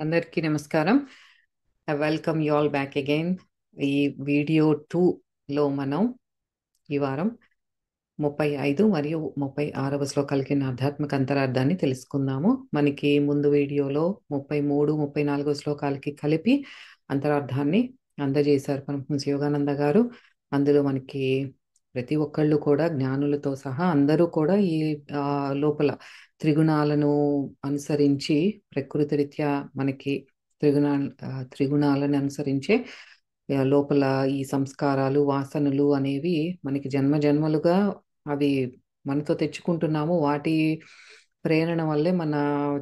అందరికీ నమస్కారం. Welcome you all back again. ఈ వీడియో 2లో మనం ఈ వారం 35 మరియు 36వ శ్లోకాలకి ఆధ్యాత్మిక అంతరార్థాన్ని తెలుసుకుందాము. మనకి ముందు వీడియోలో 33, 34 శ్లోకాలకి కలిపి అంతరార్థాన్ని అందజేశారు పరమహంస యోగానంద గారు. అందులో మనకి ప్రతి ఒక్కళ్ళు కూడా జ్ఞానులతో సహా అందరూ కూడా ఈ లోపల త్రిగుణాలను అనుసరించి ప్రకృతి రీత్యా మనకి త్రిగుణాలను అనుసరించే లోపల ఈ సంస్కారాలు వాసనలు అనేవి మనకి జన్మ జన్మలుగా అవి మనతో తెచ్చుకుంటున్నాము. వాటి ప్రేరణ వల్లే మన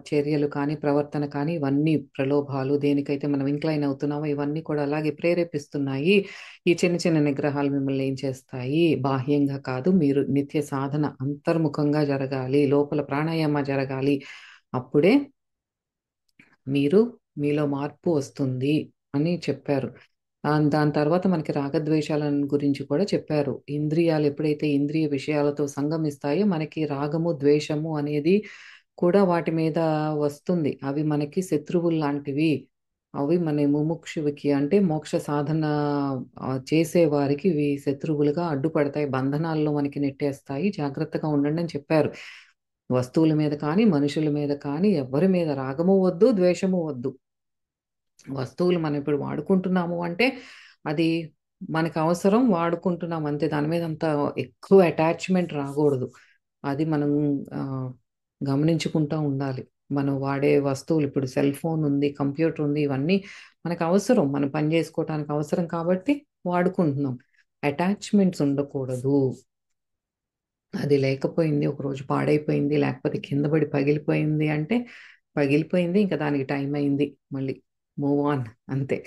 చర్యలు కానీ ప్రవర్తన కానీ ఇవన్నీ ప్రలోభాలు దేనికైతే మనం ఇంక్లైన్ అవుతున్నామో ఇవన్నీ కూడా అలాగే ప్రేరేపిస్తున్నాయి. ఈ చిన్న చిన్న నిగ్రహాలు మిమ్మల్ని ఏం చేస్తాయి? బాహ్యంగా కాదు, మీరు నిత్య సాధన అంతర్ముఖంగా జరగాలి, లోపల ప్రాణాయామ జరగాలి. అప్పుడే మీలో మార్పు వస్తుంది అని చెప్పారు. దాని తర్వాత మనకి రాగద్వేషాల గురించి కూడా చెప్పారు. ఇంద్రియాలు ఎప్పుడైతే ఇంద్రియ విషయాలతో సంగమిస్తాయో మనకి రాగము ద్వేషము అనేది కూడా వాటి మీద వస్తుంది. అవి మనకి శత్రువులు లాంటివి. అవి మన ముముక్షువుకి అంటే మోక్ష సాధన చేసే వారికి ఇవి శత్రువులుగా అడ్డుపడతాయి, బంధనాల్లో మనకి నెట్టేస్తాయి. జాగ్రత్తగా ఉండండి అని చెప్పారు. వస్తువుల మీద కానీ మనుషుల మీద కానీ ఎవరి మీద రాగము వద్దు, ద్వేషము వద్దు. వస్తువులు మనం ఇప్పుడు వాడుకుంటున్నాము అంటే అది మనకు అవసరం, వాడుకుంటున్నాం అంతే. దాని మీద అంత ఎక్కువ అటాచ్మెంట్ రాకూడదు. అది మనం గమనించుకుంటూ ఉండాలి. మనం వాడే వస్తువులు ఇప్పుడు సెల్ ఫోన్ ఉంది, కంప్యూటర్ ఉంది, ఇవన్నీ మనకు అవసరం, మనం పని చేసుకోవటానికి అవసరం కాబట్టి వాడుకుంటున్నాం. అటాచ్మెంట్స్ ఉండకూడదు. అది లేకపోయింది, ఒకరోజు పాడైపోయింది, లేకపోతే కింద పడి పగిలిపోయింది అంటే పగిలిపోయింది, ఇంకా దానికి టైం అయింది, మళ్ళీ మూవ్ ఆన్ అంతే.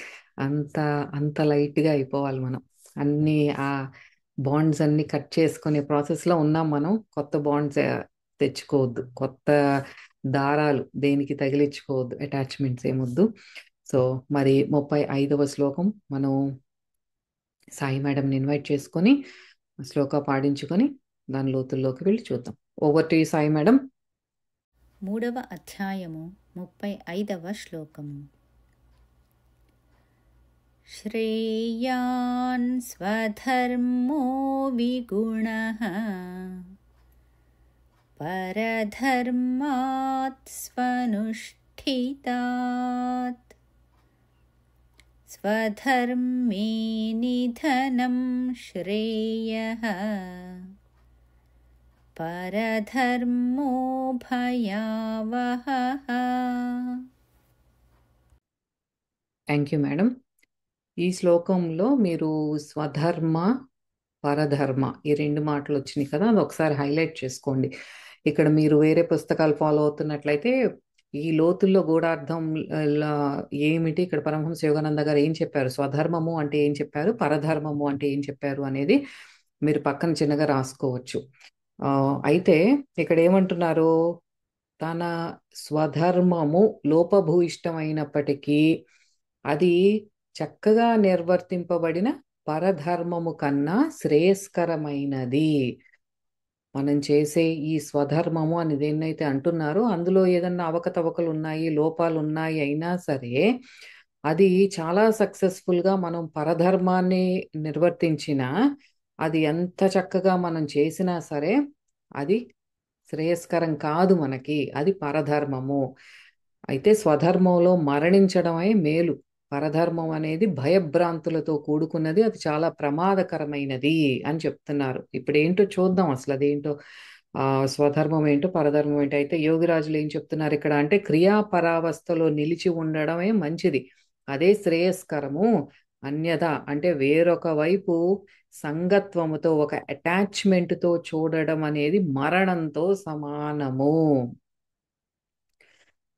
అంత అంత లైట్గా అయిపోవాలి మనం. అన్ని ఆ బాండ్స్ అన్ని కట్ చేసుకునే ప్రాసెస్లో ఉన్నాం మనం. కొత్త బాండ్స్ తెచ్చుకోవద్దు, కొత్త దారాలు దేనికి తగిలించుకోవద్దు, అటాచ్మెంట్స్ ఏమొద్దు. సో మరి 35వ శ్లోకం మనం సాయి మేడంని ఇన్వైట్ చేసుకొని శ్లోక పాడించుకొని దాని లోతుల్లోకి వెళ్ళి చూద్దాం. Over to Sai madam. 3వ అధ్యాయము 35వ శ్లోకము. శ్రేయాన్ స్వధర్మో విగుణః పరధర్మాత్ స్వనుష్ఠితాత్ స్వధర్మే నిధనం శ్రేయః పరధర్మో భయావహః. Thank you madam. ఈ శ్లోకంలో మీరు స్వధర్మ పరధర్మ ఈ రెండు మాటలు వచ్చినాయి కదా, అది ఒకసారి హైలైట్ చేసుకోండి. ఇక్కడ మీరు వేరే పుస్తకాలు ఫాలో అవుతున్నట్లయితే ఈ లోతుల్లో గూఢార్థం ఏమిటి, ఇక్కడ పరమహంస యోగానంద గారు ఏం చెప్పారు, స్వధర్మము అంటే ఏం చెప్పారు, పరధర్మము అంటే ఏం చెప్పారు అనేది మీరు పక్కన చిన్నగా రాసుకోవచ్చు. అయితే ఇక్కడ ఏమంటున్నారు, తన స్వధర్మము లోపభూయిష్టమైనప్పటికీ అది చక్కగా నిర్వర్తింపబడిన పరధర్మము కన్నా శ్రేయస్కరమైనది. మనం చేసే ఈ స్వధర్మము అని దేన్నైతే అంటున్నారో అందులో ఏదన్నా అవకతవకలు ఉన్నాయి, లోపాలు ఉన్నాయి అయినా సరే అది చాలా సక్సెస్ఫుల్గా మనం పరధర్మాన్ని నిర్వర్తించినా అది ఎంత చక్కగా మనం చేసినా సరే అది శ్రేయస్కరం కాదు మనకి, అది పరధర్మము. అయితే స్వధర్మంలో మరణించడమే మేలు. పరధర్మం అనేది భయభ్రాంతులతో కూడుకున్నది, అది చాలా ప్రమాదకరమైనది అని చెప్తున్నారు. ఇప్పుడు ఏంటో చూద్దాం, అసలు అదేంటో స్వధర్మం ఏంటో పరధర్మం ఏంటో. అయితే యోగిరాజులు ఏం చెప్తున్నారు ఇక్కడ అంటే క్రియాపరావస్థలో నిలిచి ఉండడమే మంచిది, అదే శ్రేయస్కరము. అన్యథా అంటే వేరొక వైపు సంగత్వముతో ఒక అటాచ్మెంట్తో చూడడం అనేది మరణంతో సమానము.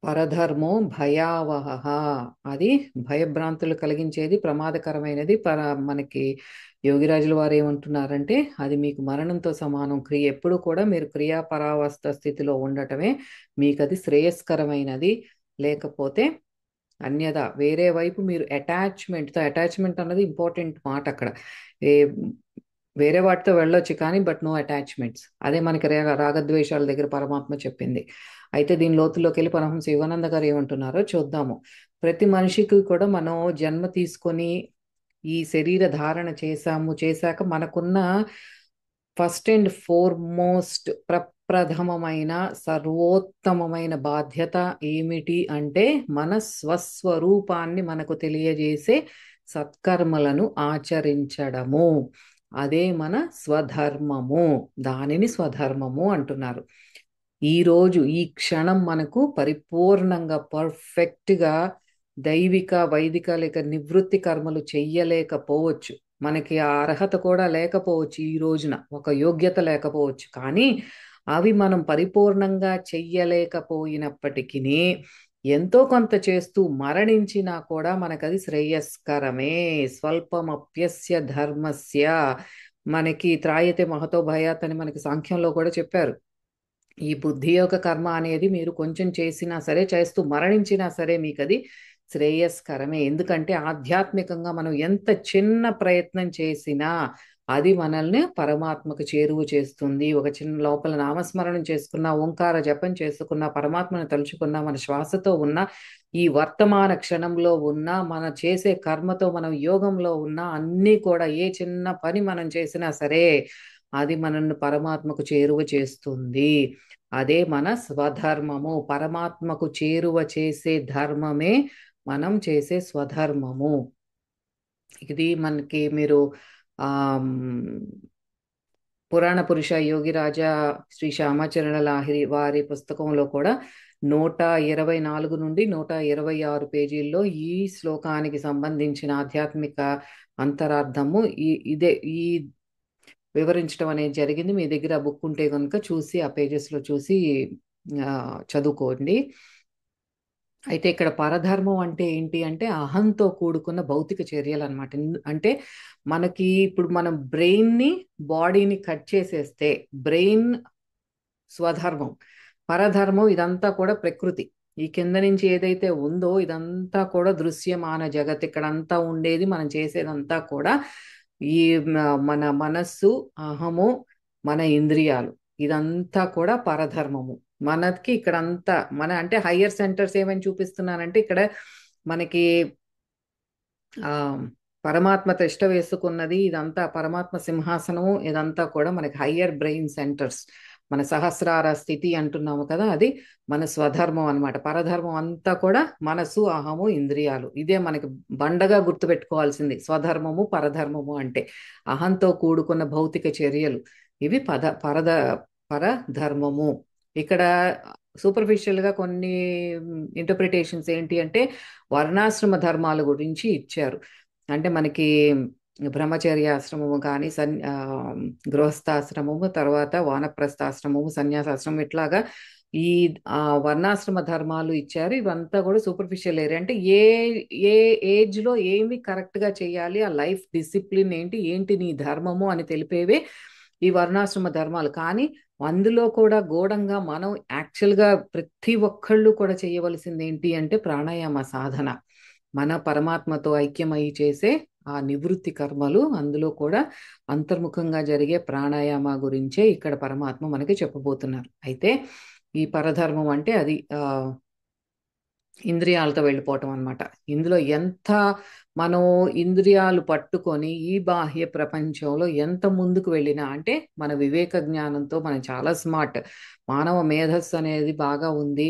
పరధర్మో భయావహ, అది భయభ్రాంతులు కలిగించేది, ప్రమాదకరమైనది. మనకి యోగిరాజుల వారు ఏమంటున్నారంటే అది మీకు మరణంతో సమానం. ఎప్పుడు కూడా మీరు క్రియాపరావస్థ స్థితిలో ఉండటమే మీకు అది శ్రేయస్కరమైనది. లేకపోతే అన్యదా వేరే వైపు మీరు అటాచ్మెంట్ అన్నది ఇంపార్టెంట్ మాట అక్కడ. ఏ వేరే వాటితో వెళ్ళొచ్చు కానీ బట్ నో అటాచ్మెంట్స్. అదే మనకి రాగద్వేషాల దగ్గర పరమాత్మ చెప్పింది. అయితే దీని లోతులోకి వెళ్ళి పరమహంస యోగానంద గారు ఏమంటున్నారో చూద్దాము. ప్రతి మనిషికి కూడా మనం జన్మ తీసుకొని ఈ శరీర ధారణ చేశాక మనకున్న ఫస్ట్ అండ్ ఫోర్మోస్ట్ ప్రప్రథమమైన సర్వోత్తమమైన బాధ్యత ఏమిటి అంటే మన స్వస్వరూపాన్ని మనకు తెలియజేసే సత్కర్మలను ఆచరించడము. అదే మన స్వధర్మము. దానిని స్వధర్మము అంటున్నారు. ఈ రోజు ఈ క్షణం మనకు పరిపూర్ణంగా పర్ఫెక్ట్గా దైవిక వైదిక లేక నివృత్తి కర్మలు చెయ్యలేకపోవచ్చు. మనకి ఆ అర్హత కూడా లేకపోవచ్చు, ఈ రోజున ఒక యోగ్యత లేకపోవచ్చు. కానీ అవి మనం పరిపూర్ణంగా చెయ్యలేకపోయినప్పటికీ ఎంతో కొంత చేస్తూ మరణించినా కూడా మనకది శ్రేయస్కరమే. స్వల్పమప్యస్య ధర్మస్య, మనకి త్రాయతే మహతో భయాత్ అని మనకి సాంఖ్యంలో కూడా చెప్పారు. ఈ బుద్ధి యొక్క కర్మ అనేది మీరు కొంచెం చేసినా సరే, చేస్తూ మరణించినా సరే మీకు అది శ్రేయస్కరమే. ఎందుకంటే ఆధ్యాత్మికంగా మనం ఎంత చిన్న ప్రయత్నం చేసినా అది మనల్ని పరమాత్మకు చేరువ చేస్తుంది. ఒక చిన్న లోపల నామస్మరణం చేసుకున్న, ఓంకార జపం చేసుకున్న, పరమాత్మను తలుచుకున్న, మన శ్వాసతో ఉన్న, ఈ వర్తమాన క్షణంలో ఉన్న, మన చేసే కర్మతో మనం యోగంలో ఉన్న, అన్నీ కూడా ఏ చిన్న పని మనం చేసినా సరే అది మనల్ని పరమాత్మకు చేరువ చేస్తుంది. అదే మన స్వధర్మము. పరమాత్మకు చేరువ చేసే ధర్మమే మనం చేసే స్వధర్మము. ఇది మనకి మీరు ఆ పురాణ పురుష యోగిరాజా శ్రీ శ్యామచరణ లాహిరి వారి పుస్తకంలో కూడా 124 నుండి 126 పేజీల్లో ఈ శ్లోకానికి సంబంధించిన ఆధ్యాత్మిక అంతరార్థము ఈ వివరించడం అనేది జరిగింది. మీ దగ్గర ఆ బుక్ ఉంటే కనుక చూసి ఆ పేజెస్లో చూసి చదువుకోండి. అయితే ఇక్కడ పరధర్మం అంటే ఏంటి అంటే అహంతో కూడుకున్న భౌతిక చర్యలు అనమాట. అంటే మనకి ఇప్పుడు మనం బ్రెయిన్ని బాడీని కట్ చేసేస్తే బ్రెయిన్ స్వధర్మం, పరధర్మం ఇదంతా కూడా ప్రకృతి. ఈ కింద నుంచి ఏదైతే ఉందో ఇదంతా కూడా దృశ్యమాన జగత్. ఇక్కడ అంతా ఉండేది, మనం చేసేదంతా కూడా ఈ మన మనస్సు, అహము, మన ఇంద్రియాలు, ఇదంతా కూడా పరధర్మము. మనకి ఇక్కడ అంతా అంటే హయ్యర్ సెంటర్స్ ఏమని చూపిస్తున్నానంటే ఇక్కడ మనకి ఆ పరమాత్మ తిష్ట వేసుకున్నది ఇదంతా పరమాత్మ సింహాసనము, ఇదంతా కూడా మనకి హయ్యర్ బ్రెయిన్ సెంటర్స్. మన సహస్రార స్థితి అంటున్నాము కదా, అది మన స్వధర్మం అన్నమాట. పరధర్మం అంతా కూడా మనసు, అహము, ఇంద్రియాలు. ఇదే మనకి బండగా గుర్తుపెట్టుకోవాల్సింది స్వధర్మము పరధర్మము అంటే. అహంతో కూడుకున్న భౌతిక చర్యలు ఇవి పరధర్మము. ఇక్కడ సూపర్ఫిషియల్ గా కొన్ని ఇంటర్ప్రిటేషన్స్ ఏంటి అంటే వర్ణాశ్రమ ధర్మాల గురించి ఇచ్చారు. అంటే మనకి బ్రహ్మచర్యాశ్రమము కానీ గృహస్థాశ్రమము, తర్వాత వానప్రస్థాశ్రమము, సన్యాసాశ్రమం, ఇట్లాగా ఈ వర్ణాశ్రమ ధర్మాలు ఇచ్చారు. ఇవంతా కూడా సూపర్ఫిషియల్ ఏరియా. అంటే ఏ ఏ ఏజ్ లో ఏమి కరెక్ట్ గా చేయాలి, ఆ లైఫ్ డిసిప్లిన్ ఏంటి నీ ధర్మము అని తెలిపేవే ఈ వర్ణాశ్రమ ధర్మాలు. కానీ అందులో కూడా గూఢంగా మనం యాక్చువల్గా ప్రతి ఒక్కళ్ళు కూడా చేయవలసింది ఏంటి అంటే ప్రాణాయామ సాధన. మన పరమాత్మతో ఐక్యమై చేసే ఆ నివృత్తి కర్మలు, అందులో కూడా అంతర్ముఖంగా జరిగే ప్రాణాయామ గురించే ఇక్కడ పరమాత్మ మనకి చెప్పబోతున్నారు. అయితే ఈ పరధర్మం అంటే అది ఇంద్రియాలతో వెళ్ళిపోవటం అనమాట. ఇందులో ఎంత మనం ఇంద్రియాలు పట్టుకొని ఈ బాహ్య ప్రపంచంలో ఎంత ముందుకు వెళ్ళినా, అంటే మన వివేక జ్ఞానంతో మనం చాలా స్మార్ట్, మానవ మేధస్సు అనేది బాగా ఉంది,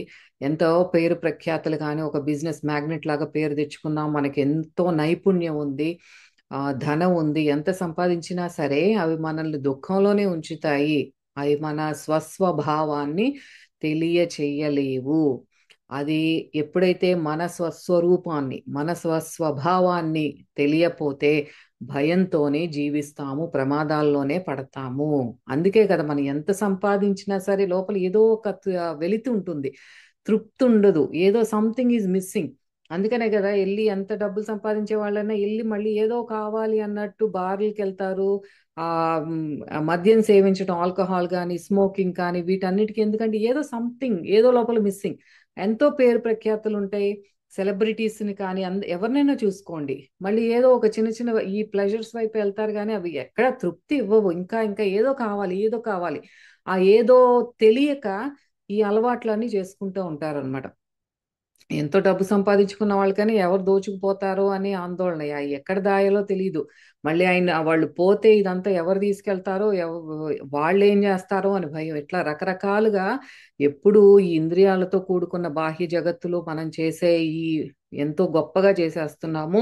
ఎంతో పేరు ప్రఖ్యాతులు, కానీ ఒక బిజినెస్ మ్యాగ్నెట్ లాగా పేరు తెచ్చుకున్నాం, మనకి ఎంతో నైపుణ్యం ఉంది, ధనం ఉంది, ఎంత సంపాదించినా సరే అవి మనల్ని దుఃఖంలోనే ఉంచుతాయి. అవి మన స్వస్వభావాన్ని తెలియచెయ్యలేవు. అది ఎప్పుడైతే మన స్వస్వరూపాన్ని, మన స్వస్వభావాన్ని తెలియపోతే భయంతోనే జీవిస్తాము, ప్రమాదాల్లోనే పడతాము. అందుకే కదా మనం ఎంత సంపాదించినా సరే లోపల ఏదో ఒక వెలితి ఉంటుంది, తృప్తి ఉండదు, ఏదో సంథింగ్ ఈజ్ మిస్సింగ్. అందుకనే కదా వెళ్ళి ఎంత డబ్బులు సంపాదించే వాళ్ళైనా వెళ్ళి మళ్ళీ ఏదో కావాలి అన్నట్టు బార్లకి వెళ్తారు. ఆ మద్యం సేవించడం, ఆల్కహాల్ కానీ స్మోకింగ్ కానీ, వీటన్నిటికీ ఎందుకంటే ఏదో సంథింగ్, ఏదో లోపల మిస్సింగ్. ఎంతో పేరు ప్రఖ్యాతులు ఉంటాయి, సెలబ్రిటీస్ని కానీ ఎవరినైనా చూసుకోండి, మళ్ళీ ఏదో ఒక చిన్న చిన్న ఈ ప్లెజర్స్ వైపు వెళ్తారు, కానీ అవి ఎక్కడ తృప్తి ఇవ్వవు. ఇంకా ఇంకా ఏదో కావాలి, ఏదో కావాలి. ఆ ఏదో తెలియక ఈ అలవాట్లన్నీ చేసుకుంటూ ఉంటారనమాట. ఎంతో డబ్బు సంపాదించుకున్న వాళ్ళకని ఎవరు దోచుకుపోతారో అని ఆందోళన. ఎక్కడ దాయాలో తెలియదు. మళ్ళీ వాళ్ళు పోతే ఇదంతా ఎవరు తీసుకెళ్తారో, వాళ్ళు ఏం చేస్తారో అని భయం. ఇట్లా రకరకాలుగా ఎప్పుడు ఈ ఇంద్రియాలతో కూడుకున్న బాహ్య జగత్తులో మనం చేసే ఈ ఎంతో గొప్పగా చేసేస్తున్నాము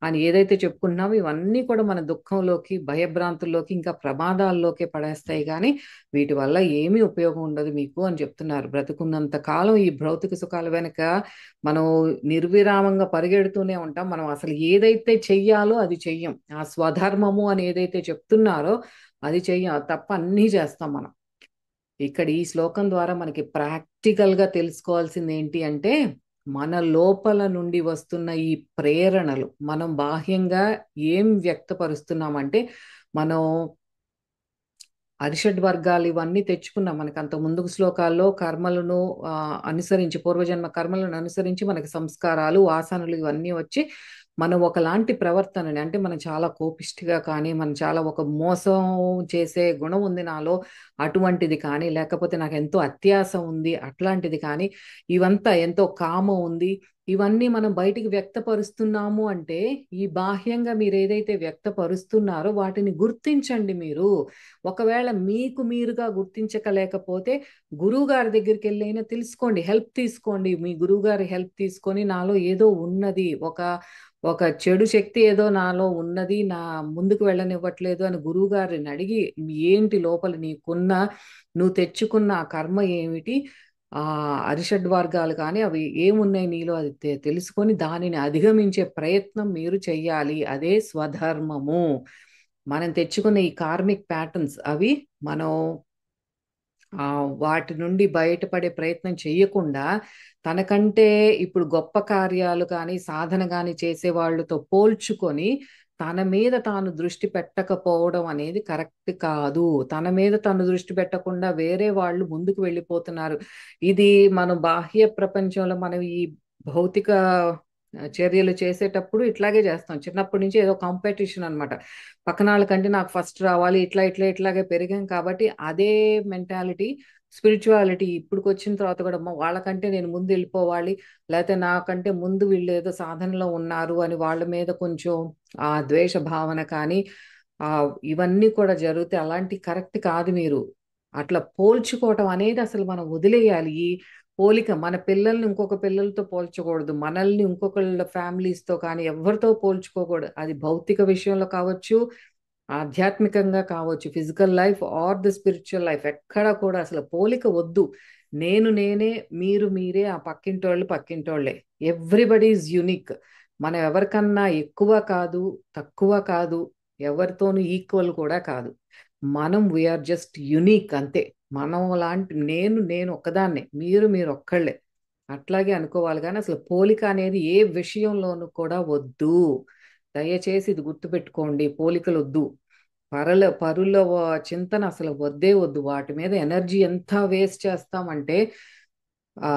అని ఏదైతే చెప్పుకుంటున్నామో ఇవన్నీ కూడా మన దుఃఖంలోకి, భయభ్రాంతుల్లోకి, ఇంకా ప్రమాదాల్లోకి పడేస్తాయి. కానీ వీటి వల్ల ఏమీ ఉపయోగం ఉండదు మీకు అని చెప్తున్నారు. బ్రతుకున్నంత కాలం ఈ భౌతిక సుఖాల వెనుక మనం నిర్విరామంగా పరిగెడుతూనే ఉంటాం. మనం అసలు ఏదైతే చెయ్యాలో అది చెయ్యం. ఆ స్వధర్మము అని ఏదైతే చెప్తున్నారో అది చెయ్యం తప్ప అన్నీ చేస్తాం మనం. ఇక్కడ ఈ శ్లోకం ద్వారా మనకి ప్రాక్టికల్ గా తెలుసుకోవాల్సింది ఏంటి అంటే, మన లోపల నుండి వస్తున్న ఈ ప్రేరణలు మనం బాహ్యంగా ఏం వ్యక్తపరుస్తున్నామంటే, మనం అరిషడ్ వర్గాలు ఇవన్నీ తెచ్చుకున్నాం. మనకి అంత ముందుకు శ్లోకాల్లో కర్మలను అనుసరించి, పూర్వజన్మ కర్మలను అనుసరించి మనకి సంస్కారాలు, వాసనలు ఇవన్నీ వచ్చి మనం ఒకలాంటి ప్రవర్తనని, అంటే మనం చాలా కోపిష్టిగా కానీ, మనం చాలా ఒక మోసం చేసే గుణం ఉంది నాలో అటువంటిది కానీ, లేకపోతే నాకు ఎంతో అత్యాస ఉంది అట్లాంటిది కానీ, ఇవంతా ఎంతో కామం ఉంది, ఇవన్నీ మనం బయటికి వ్యక్తపరుస్తున్నాము అంటే, ఈ బాహ్యంగా మీరు ఏదైతే వ్యక్తపరుస్తున్నారో వాటిని గుర్తించండి మీరు. ఒకవేళ మీకు మీరుగా గుర్తించకలేకపోతే గురువు గారి దగ్గరికి వెళ్ళైనా తెలుసుకోండి, హెల్ప్ తీసుకోండి. మీ గురువు గారి హెల్ప్ తీసుకొని నాలో ఏదో ఉన్నది, ఒక ఒక చెడు శక్తి ఏదో నాలో ఉన్నది, నా ముందుకు వెళ్ళనివ్వట్లేదు అని గురువు గారిని అడిగి, ఏంటి లోపల నీకున్న, నువ్వు తెచ్చుకున్న ఆ కర్మ ఏమిటి, ఆ అరిషడ్ వర్గాలు కానీ అవి ఏమున్నాయి నీలో, అది తెలుసుకొని దానిని అధిగమించే ప్రయత్నం మీరు చెయ్యాలి. అదే స్వధర్మము. మనం తెచ్చుకున్న ఈ కార్మిక్ ప్యాటర్న్స్ అవి మనం వాటి నుండి బయటపడే ప్రయత్నం చేయకుండా, తనకంటే ఇప్పుడు గొప్ప కార్యాలు కానీ సాధన కానీ చేసే వాళ్ళతో పోల్చుకొని తన మీద తాను దృష్టి పెట్టకపోవడం అనేది కరెక్ట్ కాదు. తన మీద తను దృష్టి పెట్టకుండా వేరే వాళ్ళు ముందుకు వెళ్ళిపోతున్నారు. ఇది మనం బాహ్య ప్రపంచంలో మనం ఈ భౌతిక చర్యలు చేసేటప్పుడు ఇట్లాగే చేస్తాం. చిన్నప్పటి నుంచి ఏదో కాంపిటీషన్ అనమాట. పక్కన వాళ్ళకంటే నాకు ఫస్ట్ రావాలి, ఇట్లా ఇట్లా ఇట్లాగే పెరిగాం కాబట్టి అదే మెంటాలిటీ స్పిరిచువాలిటీ ఇప్పుడుకి వచ్చిన తర్వాత కూడా వాళ్ళకంటే నేను ముందు వెళ్ళిపోవాలి, లేకపోతే నాకంటే ముందు వీళ్ళు ఏదో సాధనలో ఉన్నారు అని వాళ్ళ మీద కొంచెం ఆ ద్వేష భావన కానీ ఆ ఇవన్నీ కూడా జరిగితే అలాంటి కరెక్ట్ కాదు. మీరు అట్లా పోల్చుకోవటం అనేది అసలు మనం వదిలేయాలి. ఈ పోలిక మన పిల్లల్ని ఇంకొక పిల్లలతో పోల్చకూడదు, మనల్ని ఇంకొకళ్ళ ఫ్యామిలీస్తో కానీ ఎవరితో పోల్చుకోకూడదు. అది భౌతిక విషయంలో కావచ్చు, ఆధ్యాత్మికంగా కావచ్చు, physical life or the spiritual life, ఎక్కడ కూడా అసలు పోలిక వద్దు. నేను నేనే, మీరు మీరే, ఆ పక్కింటోళ్ళు పక్కింటోళ్ళే. Everybody is unique. మనం ఎవరికన్నా ఎక్కువ కాదు, తక్కువ కాదు, ఎవరితోనూ ఈక్వల్ కూడా కాదు. మనం వీఆర్ జస్ట్ యునీక్ అంతే. మనం లాంటి నేను నేను ఒక్కదాన్నే, మీరు మీరు ఒక్కళ్ళే, అట్లాగే అనుకోవాలి. కానీ అసలు పోలిక అనేది ఏ విషయంలోనూ కూడా వద్దు. దయచేసి ఇది గుర్తుపెట్టుకోండి, పోలికలు వద్దు. పరుల చింతన అసలు వద్దే వద్దు. వాటి మీద ఎనర్జీ ఎంత వేస్ట్ చేస్తామంటే, ఆ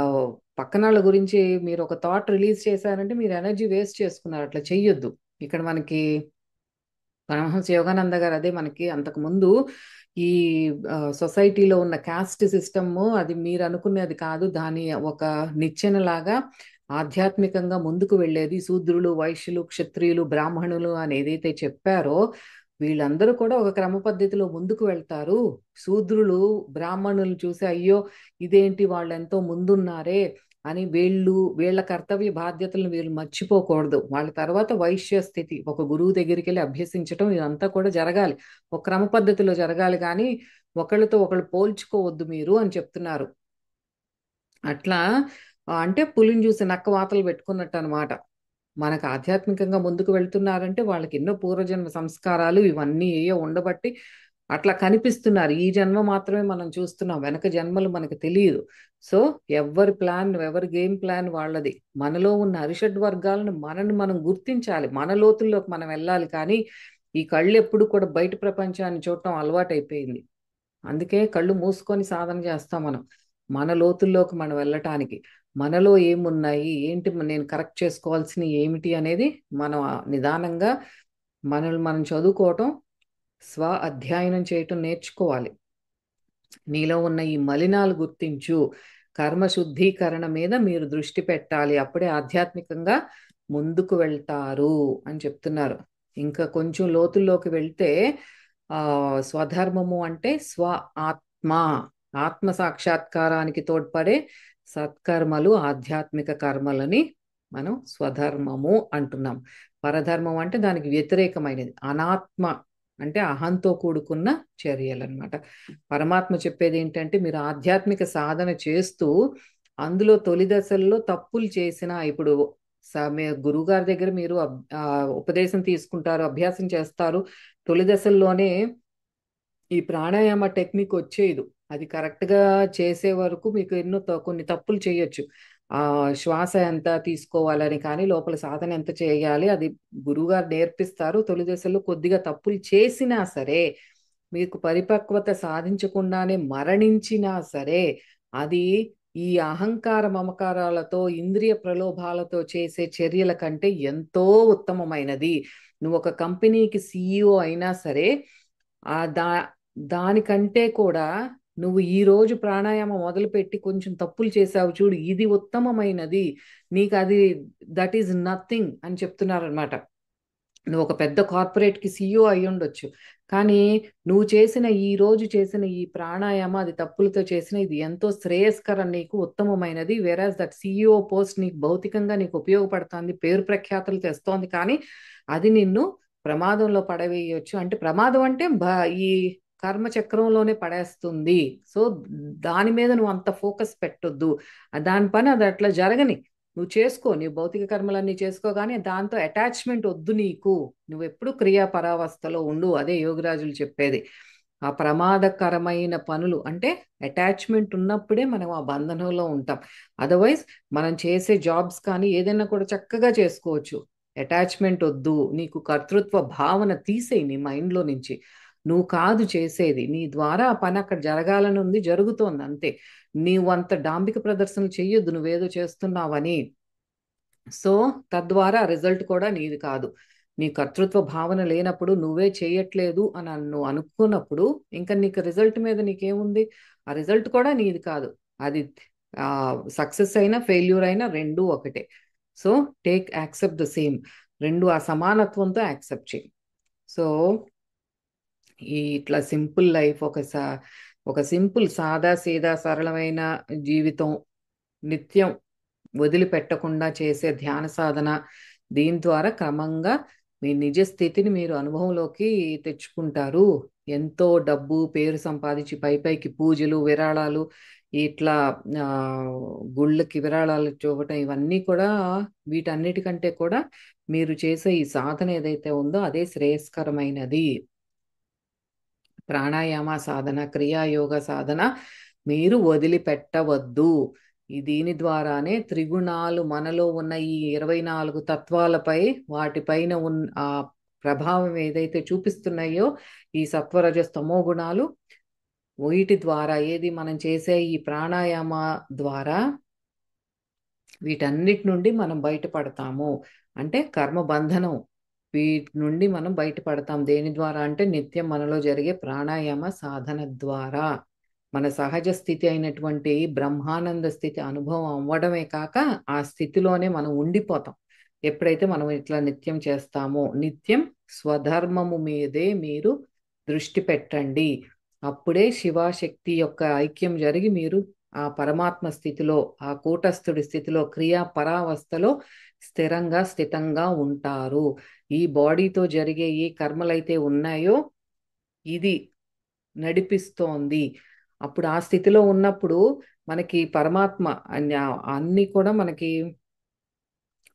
పక్కన వాళ్ళ గురించి మీరు ఒక థాట్ రిలీజ్ చేశారంటే మీరు ఎనర్జీ వేస్ట్ చేసుకున్నారు. అట్లా చెయ్యొద్దు. ఇక్కడ మనకి పరమహంస యోగానంద గారు అదే మనకి అంతకు ముందు ఈ సొసైటీలో ఉన్న కాస్ట్ సిస్టమ్ అది మీరు అనుకునేది కాదు, దాని ఒక నిచ్చెనలాగా ఆధ్యాత్మికంగా ముందుకు వెళ్ళేది. శూద్రులు, వైశ్యులు, క్షత్రియులు, బ్రాహ్మణులు అని ఏదైతే చెప్పారో వీళ్ళందరూ కూడా ఒక క్రమ పద్ధతిలో ముందుకు వెళ్తారు. శూద్రులు బ్రాహ్మణులు చూసి అయ్యో ఇదేంటి వాళ్ళు ఎంతో ముందున్నారే అని వీళ్ళ కర్తవ్య బాధ్యతలను వీళ్ళు మర్చిపోకూడదు. వాళ్ళ తర్వాత వైశ్య స్థితి, ఒక గురువు దగ్గరికి వెళ్ళి అభ్యసించడం, ఇదంతా కూడా జరగాలి, ఒక క్రమ పద్ధతిలో జరగాలి. కానీ ఒకళ్ళతో ఒకళ్ళు పోల్చుకోవద్దు మీరు అని చెప్తున్నారు. అట్లా అంటే పులిని చూసి నక్క వాతలు పెట్టుకున్నట్టు అనమాట. మనకు ఆధ్యాత్మికంగా ముందుకు వెళ్తున్నారంటే వాళ్ళకి ఎన్నో పూర్వజన్మ సంస్కారాలు ఇవన్నీ ఏయో ఉండబట్టి అట్లా కనిపిస్తున్నారు. ఈ జన్మ మాత్రమే మనం చూస్తున్నాం, వెనక జన్మలు మనకు తెలియదు. సో ఎవరి ప్లాన్, ఎవరి గేమ్ ప్లాన్ వాళ్ళది. మనలో ఉన్న అరిషడ్ వర్గాలను మనం గుర్తించాలి, మన లోతుల్లోకి మనం వెళ్ళాలి. కానీ ఈ కళ్ళు ఎప్పుడు కూడా బయట ప్రపంచాన్ని చూడటం అలవాటైపోయింది. అందుకే కళ్ళు మూసుకొని సాధన చేస్తాం మనం, మన లోతుల్లోకి మనం వెళ్ళటానికి. మనలో ఏమున్నాయి, ఏంటి నేను కరెక్ట్ చేసుకోవాల్సినవి ఏమిటి అనేది మనం నిదానంగా మనల్ని మనం చదువుకోవటం, స్వ అధ్యయనం చేయటం నేర్చుకోవాలి. నీలో ఉన్న ఈ మలినాలు గుర్తించు, కర్మ శుద్ధీకరణ మీద మీరు దృష్టి పెట్టాలి, అప్పుడే ఆధ్యాత్మికంగా ముందుకు వెళ్తారు అని చెప్తున్నారు. ఇంకా కొంచెం లోతుల్లోకి వెళ్తే ఆ స్వధర్మము అంటే స్వ ఆత్మ, ఆత్మ సాక్షాత్కారానికి తోడ్పడే సత్కర్మలు, ఆధ్యాత్మిక కర్మలని మనం స్వధర్మము అంటున్నాం. పరధర్మం అంటే దానికి వ్యతిరేకమైనది, అనాత్మ అంటే అహంతో కూడుకున్న చర్యలు అనమాట. పరమాత్మ చెప్పేది ఏంటంటే మీరు ఆధ్యాత్మిక సాధన చేస్తూ అందులో తొలి దశల్లో తప్పులు చేసిన, ఇప్పుడు గురువుగారి దగ్గర మీరు ఉపదేశం తీసుకుంటారు, అభ్యాసం చేస్తారు. తొలి దశల్లోనే ఈ ప్రాణాయామ టెక్నిక్ వచ్చేది, అది కరెక్ట్ గా చేసే వరకు మీకు ఎన్నో కొన్ని తప్పులు చేయొచ్చు. ఆ శ్వాస ఎంత తీసుకోవాలని కానీ లోపల సాధన ఎంత చేయాలి అది గురువుగారు నేర్పిస్తారు. తొలి దశలో కొద్దిగా తప్పులు చేసినా సరే, మీకు పరిపక్వత సాధించకుండానే మరణించినా సరే, అది ఈ అహంకార మమకారాలతో ఇంద్రియ ప్రలోభాలతో చేసే చర్యల కంటే ఎంతో ఉత్తమమైనది. నువ్వు ఒక కంపెనీకి CEO అయినా సరే, ఆ దానికంటే కూడా నువ్వు ఈ రోజు ప్రాణాయామం మొదలుపెట్టి కొంచెం తప్పులు చేసావు చూడు, ఇది ఉత్తమమైనది, నీకు అది దట్ ఈజ్ నథింగ్ అని చెప్తున్నారనమాట. నువ్వు ఒక పెద్ద కార్పొరేట్కి CEO అయి ఉండొచ్చు, కానీ నువ్వు ఈ రోజు చేసిన ఈ ప్రాణాయామ అది తప్పులతో చేసిన ఇది ఎంతో శ్రేయస్కరం, నీకు ఉత్తమమైనది. వేరాజ్ దట్ CEO పోస్ట్ నీకు భౌతికంగా నీకు ఉపయోగపడుతుంది, పేరు ప్రఖ్యాతులు తెస్తోంది, కానీ అది నిన్ను ప్రమాదంలో పడవేయచ్చు. అంటే ప్రమాదం అంటే ఈ కర్మ చక్రంలోనే పడేస్తుంది. సో దాని మీద నువ్వు అంత ఫోకస్ పెట్టొద్దు, దాని పని అది అట్లా జరగని, నువ్వు చేసుకో, నీ భౌతిక కర్మలన్నీ చేసుకో, కానీ దాంతో అటాచ్మెంట్ వద్దు నీకు. నువ్వు ఎప్పుడు క్రియాపరావస్థలో ఉండు, అదే యోగిరాజులు చెప్పేది. ఆ ప్రమాదకరమైన పనులు అంటే అటాచ్మెంట్ ఉన్నప్పుడే మనం ఆ బంధనంలో ఉంటాం. అదర్వైజ్ మనం చేసే జాబ్స్ కానీ ఏదైనా కూడా చక్కగా చేసుకోవచ్చు. అటాచ్మెంట్ వద్దు, నీకు కర్తృత్వ భావన తీసేయి నీ మైండ్లో నుంచి. నువ్వు కాదు చేసేది, నీ ద్వారా ఆ పని అక్కడ జరగాలని ఉంది, జరుగుతోంది అంతే. నీవు అంత డాంబిక ప్రదర్శనలు చెయ్యొద్దు నువ్వేదో చేస్తున్నావని. సో తద్వారా రిజల్ట్ కూడా నీది కాదు. నీ కర్తృత్వ భావన లేనప్పుడు, నువ్వే చేయట్లేదు అని నువ్వు అనుకున్నప్పుడు, ఇంకా నీకు రిజల్ట్ మీద నీకేముంది? ఆ రిజల్ట్ కూడా నీది కాదు. అది సక్సెస్ అయినా ఫెయిల్యూర్ అయినా రెండూ ఒకటే. సో యాక్సెప్ట్ ద సేమ్, రెండు ఆ సమానత్వంతో యాక్సెప్ట్ చేయి. సో ఈ ఇట్లా సింపుల్ లైఫ్, ఒక సింపుల్ సాదా సీదా సరళమైన జీవితం, నిత్యం వదిలిపెట్టకుండా చేసే ధ్యాన సాధన, దీని ద్వారా క్రమంగా మీ నిజ స్థితిని మీరు అనుభవంలోకి తెచ్చుకుంటారు. ఎంతో డబ్బు పేరు సంపాదించి పైకి పూజలు విరాళాలు ఇట్లా గుళ్ళకి విరాళాలు చూపటం, ఇవన్నీ కూడా వీటన్నిటికంటే కూడా మీరు చేసే ఈ సాధన ఏదైతే ఉందో అదే శ్రేయస్కరమైనది. ప్రాణాయామ సాధన, క్రియాయోగ సాధన మీరు వదిలిపెట్టవద్దు. దీని ద్వారానే త్రిగుణాలు, మనలో ఉన్న ఈ 24 తత్వాలపై, వాటిపైన ఉన్న ఆ ప్రభావం ఏదైతే చూపిస్తున్నాయో ఈ సత్వరజ స్తమో గుణాలు, వీటి ద్వారా ఏది మనం చేసే ఈ ప్రాణాయామ ద్వారా వీటన్నిటి నుండి మనం బయటపడతాము. అంటే కర్మ బంధనం, వీటి నుండి మనం బయటపడతాం. దేని ద్వారా అంటే నిత్యం మనలో జరిగే ప్రాణాయామ సాధన ద్వారా. మన సహజ స్థితి అయినటువంటి బ్రహ్మానంద స్థితి అనుభవం అవ్వడమే కాక ఆ స్థితిలోనే మనం ఉండిపోతాం ఎప్పుడైతే మనం ఇట్లా నిత్యం చేస్తామో. నిత్యం స్వధర్మము మీదే మీరు దృష్టి పెట్టండి, అప్పుడే శివశక్తి యొక్క ఐక్యం జరిగి మీరు ఆ పరమాత్మ స్థితిలో, ఆ కూటస్థుడి స్థితిలో, క్రియా పరావస్థలో స్థితంగా ఉంటారు. ఈ బాడీతో జరిగే ఏ కర్మలైతే ఉన్నాయో ఇది నడిపిస్తోంది. అప్పుడు ఆ స్థితిలో ఉన్నప్పుడు మనకి పరమాత్మ అన్ని కూడా మనకి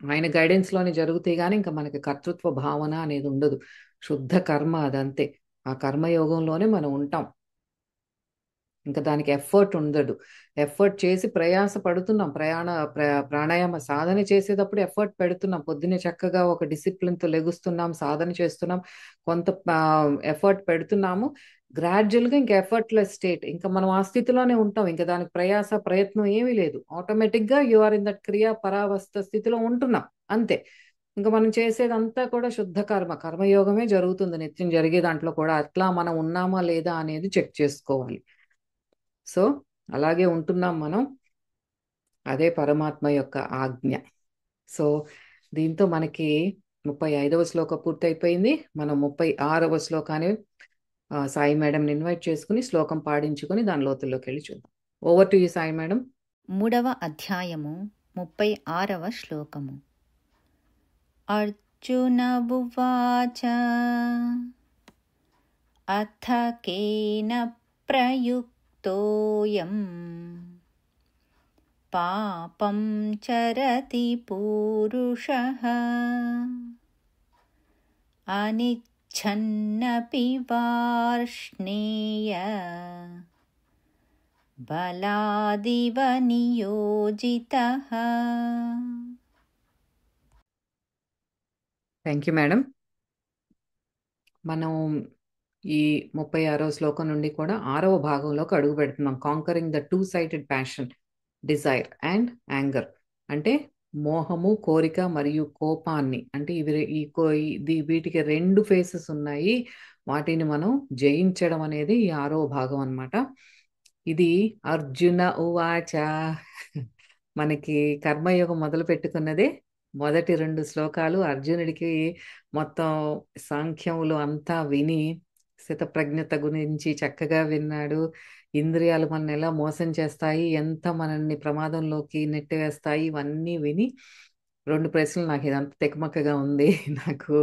ఆయన గైడెన్స్ లోనే జరుగుతాయి, కానీ ఇంకా మనకి కర్తృత్వ భావన అనేది ఉండదు. శుద్ధ కర్మ అదంతే. ఆ కర్మయోగంలోనే మనం ఉంటాం, ఇంకా దానికి ఎఫర్ట్ ఉండదు. ఎఫర్ట్ చేసి ప్రయాస పడుతున్నాం, ప్రాణాయామ సాధన చేసేటప్పుడు ఎఫర్ట్ పెడుతున్నాం. పొద్దున్నే చక్కగా ఒక డిసిప్లిన్తో లెగుస్తున్నాం, సాధన చేస్తున్నాం, కొంత ఎఫర్ట్ పెడుతున్నాము. గ్రాడ్యువల్గా ఇంకా ఎఫర్ట్లెస్ స్టేట్, ఇంకా మనం ఆ స్థితిలోనే ఉంటాం. ఇంకా దానికి ప్రయత్నం ఏమీ లేదు. ఆటోమేటిక్గా యు ఆర్ ఇన్ దట్ క్రియా పరావస్థ స్థితిలో ఉంటున్నాం అంతే. ఇంకా మనం చేసేదంతా కూడా శుద్ధ కర్మయోగమే జరుగుతుంది నిత్యం జరిగే దాంట్లో కూడా. అట్లా మనం ఉన్నామా లేదా అనేది చెక్ చేసుకోవాలి. సో అలాగే ఉంటున్నాం మనం. అదే పరమాత్మ యొక్క ఆజ్ఞ. సో దీంతో మనకి 35వ శ్లోకం పూర్తయిపోయింది. మనం 36వ శ్లోకాన్ని సాయి మేడంని ఇన్వైట్ చేసుకుని శ్లోకం పాడించుకుని దాని లోతుల్లోకి వెళ్ళి చూద్దాం. Over to you Sai madam. 3వ అధ్యాయము 36వ శ్లోకము. అర్జున ఉవాచ అథ కేన ప్రయుక్తోయం పాపం చరతి పూరుషః అనిచ్ఛన్నపి వార్ష్ణేయ బలాదివ నియోజితః. Thank you madam. మనం ఈ 36వ శ్లోకం నుండి కూడా 6వ భాగంలోకి అడుగు పెడుతున్నాం. Conquering the two sighted passion, desire and anger. అంటే మోహము, కోరిక మరియు కోపాన్ని, అంటే వీటికి 2 ఫేసెస్ ఉన్నాయి. వాటిని మనం జయించడం అనేది ఈ 6వ భాగం అన్నమాట. ఇది అర్జున ఉవాచ. మనకి కర్మయోగం మొదలు పెట్టుకున్నదే మొదటి 2 శ్లోకాలు అర్జునుడికి మొత్తం సాంఖ్యములు అంతా విని స్థితప్రజ్ఞత గురించి చక్కగా విన్నాడు. ఇంద్రియాలు మనల్ని ఎలా మోసం చేస్తాయి, ఎంత మనల్ని ప్రమాదంలోకి నెట్టివేస్తాయి, ఇవన్నీ విని 2 ప్రశ్నలు. నాకు ఇదంతా తెకమక్కగా ఉంది, నాకు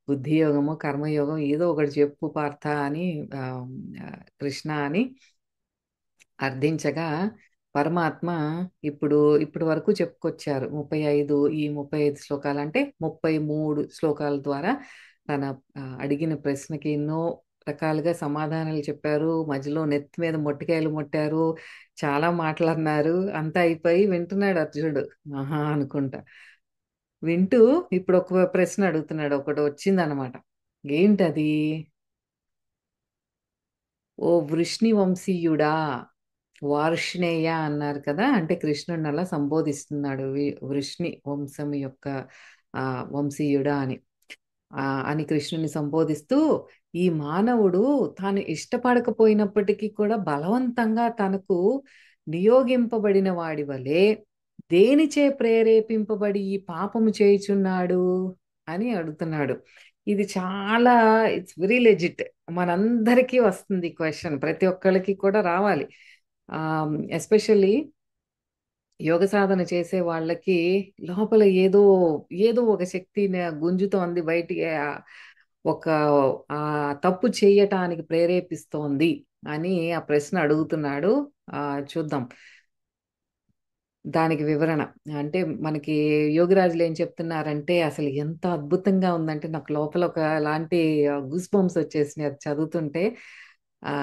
బుద్ధి యోగము కర్మయోగం ఏదో ఒకటి చెప్పు పార్థ అని ఆ, ఆ, కృష్ణ అని అర్థించగా పరమాత్మ ఇప్పుడు వరకు చెప్పుకొచ్చారు 35 శ్లోకాలు, అంటే 33 శ్లోకాల ద్వారా తన అడిగిన ప్రశ్నకి ఎన్నో రకాలుగా సమాధానాలు చెప్పారు. మధ్యలో నెత్తి మీద మొట్టికాయలు మొట్టారు, చాలా మాట్లాడినారు. అంతా అయిపోయి వింటున్నాడు అర్జునుడు ఆహా అనుకుంటా. వింటూ ఇప్పుడు ఒక ప్రశ్న అడుగుతున్నాడు. ఒకటి వచ్చిందనమాట. ఏంటది? ఓ వృష్ణి వంశీయుడా, వార్ష్ణేయ అన్నారు కదా, అంటే కృష్ణుడిని అలా సంబోధిస్తున్నాడు. వృష్ణి వంశం యొక్క వంశీయుడా అని కృష్ణుని సంబోధిస్తూ, ఈ మానవుడు తాను ఇష్టపడకపోయినప్పటికీ కూడా బలవంతంగా తనకు నియోగింపబడిన వాడి వలె దేనిచే ప్రేరేపింపబడి ఈ పాపము చేయుచున్నాడు అని అడుగుతున్నాడు. ఇది చాలా, ఇట్స్ వెరీ లెజిట్. మనందరికీ వస్తుంది క్వశ్చన్, ప్రతి ఒక్కరికి కూడా రావాలి. ఎస్పెషల్లీ యోగ సాధన చేసే వాళ్ళకి లోపల ఏదో ఏదో ఒక శక్తి గుంజుతోంది బయటికి, ఒక ఆ తప్పు చేయటానికి ప్రేరేపిస్తోంది అని ఆ ప్రశ్న అడుగుతున్నాడు. చూద్దాం దానికి వివరణ. అంటే మనకి యోగిరాజులు ఏం చెప్తున్నారంటే అసలు ఎంత అద్భుతంగా ఉందంటే నాకు లోపల ఒక లాంటి గూస్ బంప్స్ వచ్చేసినాయి అది చదువుతుంటే. ఆ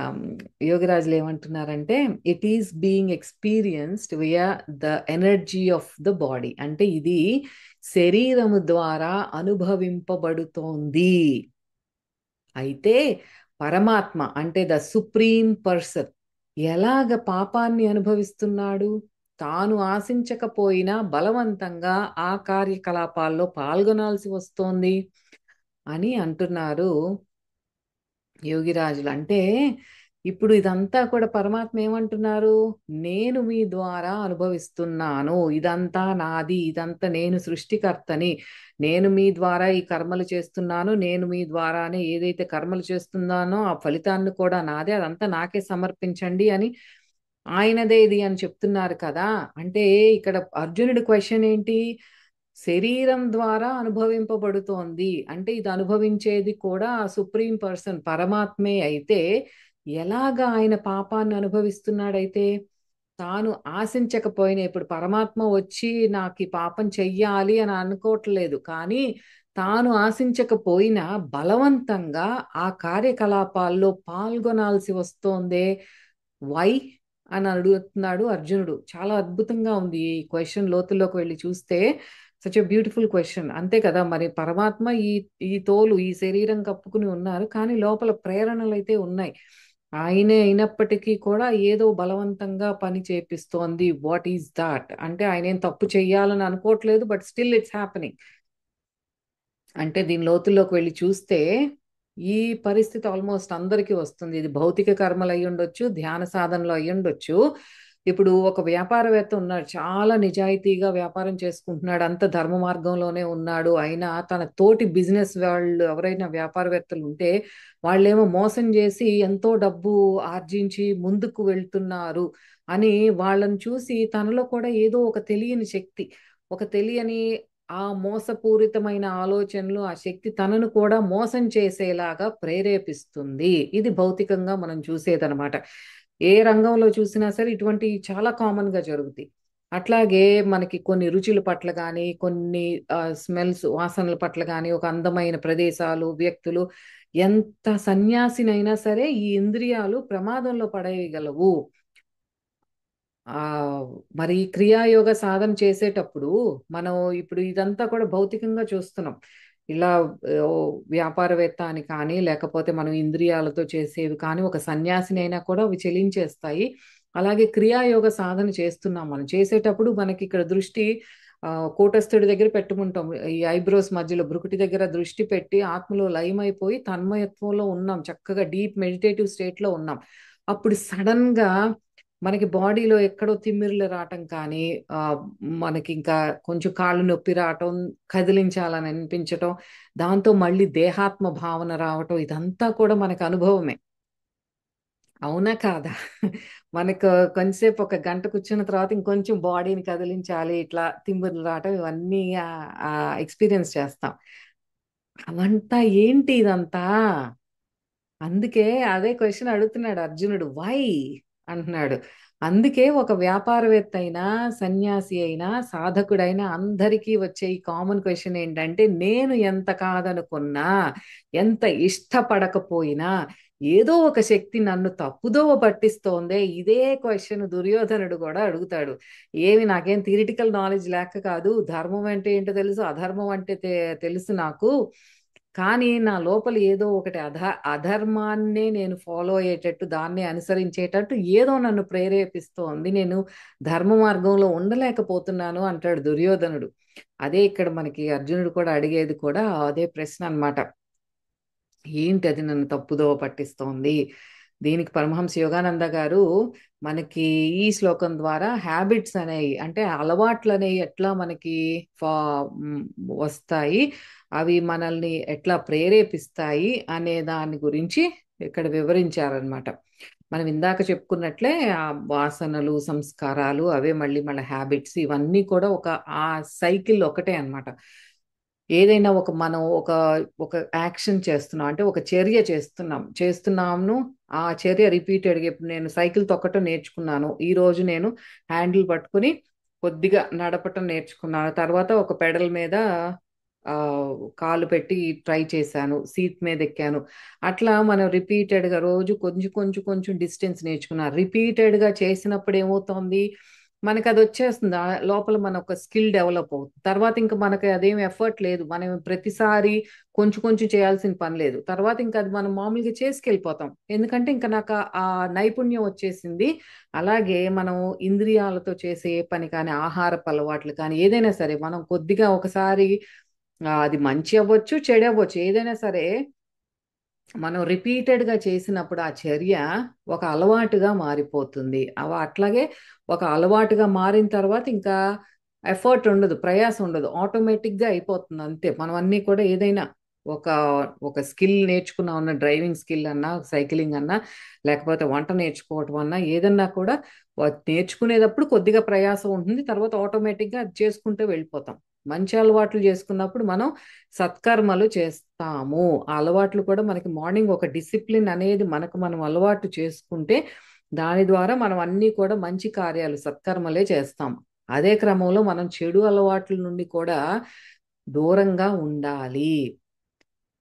యోగిరాజులు ఏమంటున్నారంటే it is being experienced via the energy of the body. అంటే ఇది శరీరము ద్వారా అనుభవింపబడుతోంది. అయితే పరమాత్మ అంటే ద సుప్రీం పర్సన్ ఎలాగ పాపాన్ని అనుభవిస్తున్నాడు? తాను ఆశించకపోయినా బలవంతంగా ఆ కార్యకలాపాల్లో పాల్గొనాల్సి వస్తోంది అని అంటున్నారు యోగిరాజులు. అంటే ఇప్పుడు ఇదంతా కూడా పరమాత్మ ఏమంటున్నారు? నేను మీ ద్వారా అనుభవిస్తున్నాను, ఇదంతా నాది, ఇదంతా నేను సృష్టికర్తని, నేను మీ ద్వారా ఈ కర్మలు చేస్తున్నాను, నేను మీ ద్వారానే ఏదైతే కర్మలు చేస్తున్నానో ఆ ఫలితాన్ని కూడా నాదే, అదంతా నాకే సమర్పించండి అని ఆయనదే ఇది అని చెప్తున్నారు కదా. అంటే ఇక్కడ అర్జునుడి క్వశ్చన్ ఏంటి? శరీరం ద్వారా అనుభవింపబడుతోంది అంటే ఇది అనుభవించేది కూడా ఆ సుప్రీం పర్సన్ పరమాత్మే అయితే ఎలాగా ఆయన పాపాన్ని అనుభవిస్తున్నాడైతే? తాను ఆశించకపోయినా, ఇప్పుడు పరమాత్మ వచ్చి నాకు ఈ పాపం చెయ్యాలి అని అనుకోవట్లేదు, కానీ తాను ఆశించకపోయినా బలవంతంగా ఆ కార్యకలాపాల్లో పాల్గొనాల్సి వస్తోందే, వై అని అడుగుతున్నాడు అర్జునుడు. చాలా అద్భుతంగా ఉంది ఈ క్వశ్చన్. లోతుల్లోకి వెళ్ళి చూస్తే సచ్ ఎ బ్యూటిఫుల్ క్వశ్చన్. అంతే కదా, మరి పరమాత్మ ఈ ఈ తోలు ఈ శరీరం కప్పుకుని ఉన్నారు, కానీ లోపల ప్రేరణలు అయితే ఉన్నాయి. ఆయనే అయినప్పటికీ కూడా ఏదో బలవంతంగా పని చేపిస్తోంది. What is that? అంటే ఆయన ఏం తప్పు చెయ్యాలని అనుకోవట్లేదు, బట్ స్టిల్ ఇట్స్ హ్యాపెనింగ్. అంటే దీని లోతుల్లోకి వెళ్ళి చూస్తే ఈ పరిస్థితి ఆల్మోస్ట్ అందరికీ వస్తుంది. ఇది భౌతిక కర్మలు అయి ఉండొచ్చు, ధ్యాన సాధనలో అయి ఉండొచ్చు, ఇప్పుడు ఒక వ్యాపారవేత్త ఉన్నాడు, చాలా నిజాయితీగా వ్యాపారం చేసుకుంటున్నాడు, అంత ధర్మ మార్గంలోనే ఉన్నాడు, అయినా తన తోటి బిజినెస్ వాళ్ళు ఎవరైనా వ్యాపారవేత్తలు ఉంటే వాళ్ళేమో మోసం చేసి ఎంతో డబ్బు ఆర్జించి ముందుకు వెళ్తున్నారు అని వాళ్ళని చూసి తనలో కూడా ఏదో ఒక తెలియని శక్తి, ఒక తెలియని ఆ మోసపూరితమైన ఆలోచనలు, ఆ శక్తి తనను కూడా మోసం చేసేలాగా ప్రేరేపిస్తుంది. ఇది భౌతికంగా మనం చూసేదనమాట. ఏ రంగంలో చూసినా సరే ఇటువంటి చాలా కామన్ గా జరుగుతాయి. అట్లాగే మనకి కొన్ని రుచుల పట్ల కానీ, కొన్ని స్మెల్స్ వాసనల పట్ల కానీ, ఒక అందమైన ప్రదేశాలు, వ్యక్తులు, ఎంత సన్యాసినైనా సరే ఈ ఇంద్రియాలు ప్రమాదంలో పడేయగలవు. ఆ మరి ఈ క్రియాయోగ సాధన చేసేటప్పుడు మనం ఇప్పుడు ఇదంతా కూడా భౌతికంగా చూస్తున్నాం. ఇలా ఓ వ్యాపారవేత్త అని కానీ, లేకపోతే మనం ఇంద్రియాలతో చేసేవి కానీ, ఒక సన్యాసిని అయినా కూడా అవి చెలించేస్తాయి. అలాగే క్రియాయోగ సాధన చేస్తున్నాం మనం చేసేటప్పుడు మనకి ఇక్కడ దృష్టి కూటస్థుడి దగ్గర పెట్టుకుంటాం. ఈ ఐబ్రోస్ మధ్యలో భ్రుకుటి దగ్గర దృష్టి పెట్టి ఆత్మలో లయమైపోయి తన్మయత్వంలో ఉన్నాం, చక్కగా డీప్ మెడిటేటివ్ స్టేట్ లో ఉన్నాం. అప్పుడు సడన్ గా మనకి బాడీలో ఎక్కడో తిమ్మిర్లు రావటం కానీ, ఆ మనకి ఇంకా కొంచెం కాళ్ళు నొప్పి రావటం, కదిలించాలని అనిపించటం, దాంతో మళ్ళీ దేహాత్మ భావన రావటం, ఇదంతా కూడా మనకు అనుభవమే. అవునా కాదా? మనకు కొంచెంసేపు ఒక గంట కూర్చున్న తర్వాత ఇంకొంచెం బాడీని కదిలించాలి, ఇట్లా తిమ్మిర్లు రావటం, ఇవన్నీ ఎక్స్పీరియన్స్ చేస్తాం. అవంతా ఏంటి ఇదంతా? అందుకే అదే క్వశ్చన్ అడుగుతున్నాడు అర్జునుడు, వై అంటున్నాడు. అందుకే ఒక వ్యాపారవేత్త అయినా, సన్యాసి అయినా, సాధకుడైనా అందరికీ వచ్చే ఈ కామన్ క్వశ్చన్ ఏంటంటే, నేను ఎంత కాదనుకున్నా, ఎంత ఇష్టపడకపోయినా, ఏదో ఒక శక్తి నన్ను తప్పుదోవ పట్టిస్తోందే. ఇదే క్వశ్చన్ దుర్యోధనుడు కూడా అడుగుతాడు. ఏమి నాకేం థియరిటికల్ నాలెడ్జ్ లేక కాదు, ధర్మం అంటే ఏంటో తెలుసు, అధర్మం అంటే తెలుసు నాకు, కానీ నా లోపల ఏదో ఒకటి అధర్మాన్నే నేను ఫాలో అయ్యేటట్టు, దాన్ని అనుసరించేటట్టు ఏదో నన్ను ప్రేరేపిస్తోంది, నేను ధర్మ మార్గంలో ఉండలేకపోతున్నాను అంటాడు దుర్యోధనుడు. అదే ఇక్కడ మనకి అర్జునుడు కూడా అడిగేది కూడా అదే ప్రశ్న అన్నమాట. ఏంటి అది నన్ను తప్పుదోవ పట్టిస్తోంది? దీనికి పరమహంస యోగానంద గారు మనకి ఈ శ్లోకం ద్వారా హ్యాబిట్స్ అనేవి, అంటే అలవాట్లు అనేవి ఎట్లా మనకి ఫా మ్, వస్తాయి, అవి మనల్ని ఎట్లా ప్రేరేపిస్తాయి అనే దాని గురించి ఇక్కడ వివరించారనమాట. మనం ఇందాక చెప్పుకున్నట్లే ఆ వాసనలు, సంస్కారాలు, అవే మళ్ళీ మన హ్యాబిట్స్, ఇవన్నీ కూడా ఒక ఆ సైకిల్ ఒకటే అన్నమాట. ఏదైనా ఒక మనం ఒక ఒక యాక్షన్ చేస్తున్నాం అంటే ఒక చర్య చేస్తున్నాము, ఆ చర్య రిపీటెడ్గా, ఇప్పుడు నేను సైకిల్ తొక్కటం నేర్చుకున్నాను, ఈ రోజు నేను హ్యాండిల్ పట్టుకుని కొద్దిగా నడపటం నేర్చుకున్నాను, తర్వాత ఒక పెడల్ మీద ఆ కాలు పెట్టి ట్రై చేశాను, సీట్ మీద ఎక్కాను. అట్లా మనం రిపీటెడ్గా రోజు కొంచెం కొంచెం కొంచెం డిస్టెన్స్ నేర్చుకున్నాను. రిపీటెడ్గా చేసినప్పుడు ఏమవుతోంది, మనకి అది వచ్చేస్తుంది, ఆ లోపల మన ఒక స్కిల్ డెవలప్ అవుతుంది. తర్వాత ఇంకా మనకి అదేం ఎఫర్ట్ లేదు, మనం ప్రతిసారి కొంచెం కొంచెం చేయాల్సిన పని లేదు, తర్వాత ఇంకా అది మనం మామూలుగా చేసుకెళ్ళిపోతాం, ఎందుకంటే ఇంకా నాకు ఆ నైపుణ్యం వచ్చేసింది. అలాగే మనం ఇంద్రియాలతో చేసే ఏ పని కానీ, ఆహారపు అలవాట్లు కానీ, ఏదైనా సరే మనం కొద్దిగా ఒకసారి అది మంచి అవ్వచ్చు, చెడు అవ్వచ్చు, ఏదైనా సరే మనం రిపీటెడ్ గా చేసినప్పుడు ఆ చర్య ఒక అలవాటుగా మారిపోతుంది. అట్లాగే ఒక అలవాటుగా మారిన తర్వాత ఇంకా ఎఫర్ట్ ఉండదు, ప్రయాసం ఉండదు, ఆటోమేటిక్ గా అయిపోతుంది అంతే. మనం అన్ని కూడా ఏదైనా ఒక ఒక స్కిల్ నేర్చుకున్నాం అన్న, డ్రైవింగ్ స్కిల్ అన్నా, సైక్లింగ్ అన్నా, లేకపోతే వంట నేర్చుకోవటం అన్నా, ఏదన్నా కూడా నేర్చుకునేటప్పుడు కొద్దిగా ప్రయాసం ఉంటుంది, తర్వాత ఆటోమేటిక్ గా అది చేసుకుంటూ వెళ్ళిపోతాం. మంచి అలవాట్లు చేసుకున్నప్పుడు మనం సత్కర్మలు చేస్తాము. ఆ అలవాట్లు కూడా మనకి మార్నింగ్ ఒక డిసిప్లిన్ అనేది మనకు మనం అలవాటు చేసుకుంటే దాని ద్వారా మనం అన్ని కూడా మంచి కార్యాలు, సత్కర్మలే చేస్తాం. అదే క్రమంలో మనం చెడు అలవాట్ల నుండి కూడా దూరంగా ఉండాలి.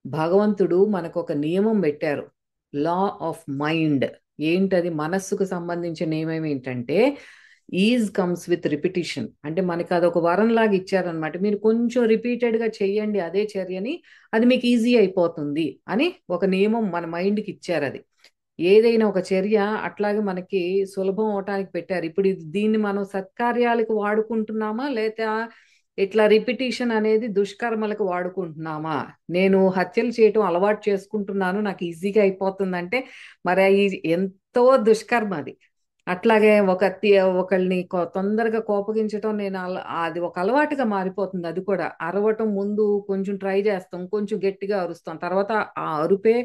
భగవంతుడు మనకు ఒక నియమం పెట్టారు, లా ఆఫ్ మైండ్. ఏంటది? మనస్సుకు సంబంధించిన నియమం ఏంటంటే, ఈజ్ కమ్స్ విత్ రిపిటిషన్. అంటే మనకి అదొక వరం లాగా ఇచ్చారనమాట. మీరు కొంచెం రిపీటెడ్ గా చెయ్యండి అదే చర్యని, అది మీకు ఈజీ అయిపోతుంది అని ఒక నియమం మన మైండ్కి ఇచ్చారు. అది ఏదైనా ఒక చర్య అట్లాగే మనకి సులభం అవటానికి పెట్టారు. ఇప్పుడు దీన్ని మనం సత్కార్యాలకు వాడుకుంటున్నామా, లేదా ఇట్లా రిపిటీషన్ అనేది దుష్కర్మలకు వాడుకుంటున్నామా? నేను హత్యలు చేయటం అలవాటు చేసుకుంటున్నాను, నాకు ఈజీగా అయిపోతుందంటే మరి ఎంతో దుష్కర్మ అది. అట్లాగే ఒకళ్ళని తొందరగా కోపగించటం అది ఒక అలవాటుగా మారిపోతుంది. అది కూడా అరవటం ముందు కొంచెం ట్రై చేస్తాం, కొంచెం గట్టిగా అరుస్తాం, తర్వాత ఆ అరుపే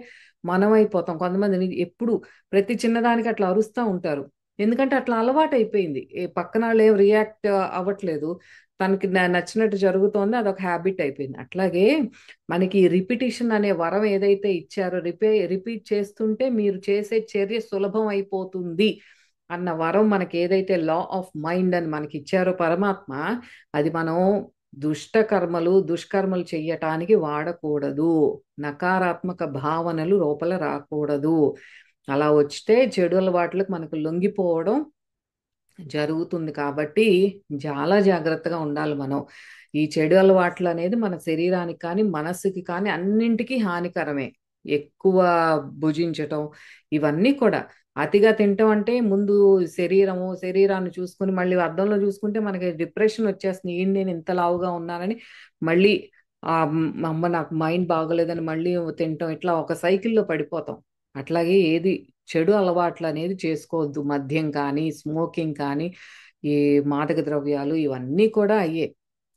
మనం అయిపోతాం. కొంతమంది ఎప్పుడు ప్రతి చిన్నదానికి అట్లా అరుస్తూ ఉంటారు, ఎందుకంటే అట్లా అలవాటు అయిపోయింది. ఏ పక్కన వాళ్ళు ఏం రియాక్ట్ అవ్వట్లేదు, తనకి నచ్చినట్టు జరుగుతోంది, అదొక హ్యాబిట్ అయిపోయింది. అట్లాగే మనకి రిపిటిషన్ అనే వరం ఏదైతే ఇచ్చారో, రిపీట్ చేస్తుంటే మీరు చేసే చర్య సులభం అయిపోతుంది అన్న వరం మనకి ఏదైతే లా ఆఫ్ మైండ్ అని మనకి ఇచ్చారో పరమాత్మ, అది మనం దుష్కర్మలు చెయ్యటానికి వాడకూడదు. నకారాత్మక భావనలు లోపల రాకూడదు. అలా వస్తే చెడు అలవాట్లకు మనకు లొంగిపోవడం జరుగుతుంది. కాబట్టి చాలా జాగ్రత్తగా ఉండాలి మనం. ఈ చెడు అలవాట్లు అనేది మన శరీరానికి కానీ మనస్సుకి కానీ అన్నింటికీ హానికరమే. ఎక్కువ భుజించటం ఇవన్నీ కూడా, అతిగా తినటం అంటే ముందు శరీరాన్ని చూసుకుని మళ్ళీ అద్దంలో చూసుకుంటే మనకి డిప్రెషన్ వచ్చేస్తుంది. నేను ఇంత లావుగా ఉన్నానని మళ్ళీ మా అమ్మ నాకు మైండ్ బాగోలేదని మళ్ళీ తినటం, ఇట్లా ఒక సైకిల్లో పడిపోతాం. అట్లాగే చెడు అలవాట్లు అనేది చేసుకోవద్దు. మద్యం కానీ, స్మోకింగ్ కానీ, ఈ మాదక ద్రవ్యాలు ఇవన్నీ కూడా అయ్యే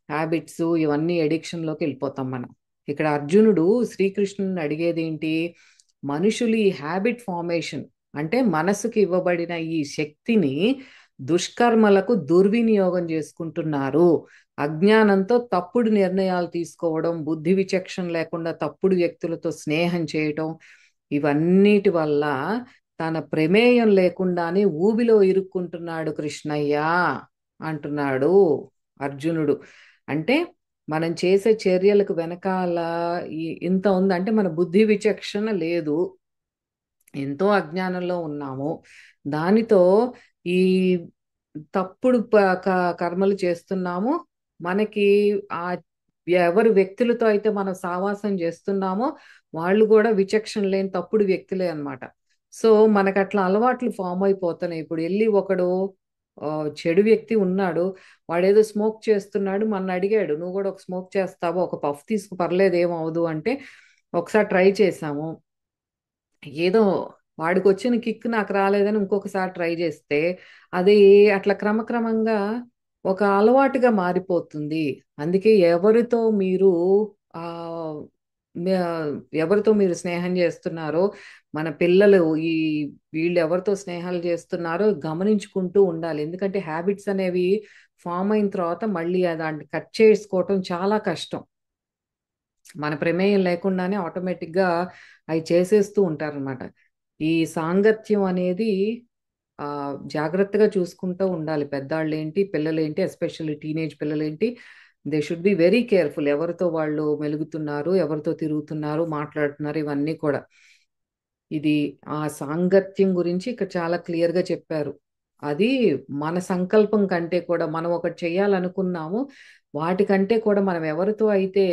హ్యాబిట్స్, ఇవన్నీ ఎడిక్షన్లోకి వెళ్ళిపోతాం మనం. ఇక్కడ అర్జునుడు శ్రీకృష్ణుని అడిగేది ఏంటి? మనుషులు ఈ హ్యాబిట్ ఫార్మేషన్ అంటే మనసుకి ఇవ్వబడిన ఈ శక్తిని దుష్కర్మలకు దుర్వినియోగం చేసుకుంటున్నారు. అజ్ఞానంతో తప్పుడు నిర్ణయాలు తీసుకోవడం, బుద్ధి విచక్షణ లేకుండా తప్పుడు వ్యక్తులతో స్నేహం చేయటం, ఇవన్నిటి వల్ల తన ప్రమేయం లేకుండానే ఊబిలో ఇరుక్కుంటున్నాడు కృష్ణయ్య అంటున్నాడు అర్జునుడు. అంటే మనం చేసే చర్యలకు వెనకాల ఇంత ఉందంటే మన బుద్ధి విచక్షణ లేదు, ఎంతో అజ్ఞానంలో ఉన్నాము. దానితో ఈ తప్పుడు కర్మలు చేస్తున్నాము. మనకి ఆ ఎవరు వ్యక్తులతో అయితే మనం సావాసం చేస్తున్నామో వాళ్ళు కూడా విచక్షణ లేని తప్పుడు వ్యక్తులే అన్నమాట. సో మనకు అట్లా అలవాట్లు ఫామ్ అయిపోతున్నాయి. ఇప్పుడు వెళ్ళి ఒకడు చెడు వ్యక్తి ఉన్నాడు, వాడేదో స్మోక్ చేస్తున్నాడు, మన అడిగాడు నువ్వు కూడా ఒక స్మోక్ చేస్తావో, ఒక పఫ్ తీసుకు, పర్లేదు ఏమవదు అంటే ఒకసారి ట్రై చేసాము, ఏదో వాడికి వచ్చిన కిక్ నాకు రాలేదని ఇంకొకసారి ట్రై చేస్తే అది అట్లా క్రమక్రమంగా ఒక అలవాటుగా మారిపోతుంది. అందుకే ఆ ఎవరితో మీరు స్నేహం చేస్తున్నారో, మన పిల్లలు వీళ్ళు ఎవరితో స్నేహాలు చేస్తున్నారో గమనించుకుంటూ ఉండాలి. ఎందుకంటే హ్యాబిట్స్ అనేవి ఫామ్ అయిన తర్వాత మళ్ళీ దాన్ని కట్ చేసుకోవటం చాలా కష్టం. మన ప్రమేయం లేకుండానే ఆటోమేటిక్గా అవి చేసేస్తూ ఉంటారనమాట. ఈ సాంగత్యం అనేది జాగ్రత్తగా చూసుకుంటూ ఉండాలి. పెద్దాళ్ళు ఏంటి, పిల్లలేంటి, ఎస్పెషల్లీ టీనేజ్ పిల్లలేంటి, they should be very careful. ఎవరితో వాళ్ళు మెలుగుతున్నారు, ఎవరితో తిరుగుతున్నారు, మాట్లాడుతున్నారు, ఇవన్నీ కూడా. ఇది ఆ సాంగత్యం గురించి ఇక్కడ చాలా క్లియర్గా చెప్పారు. అది మన సంకల్పం కంటే కూడా, మనం ఒకటి చేయాలనుకున్నాము వాటికంటే కూడా మనం ఎవరితో అయితే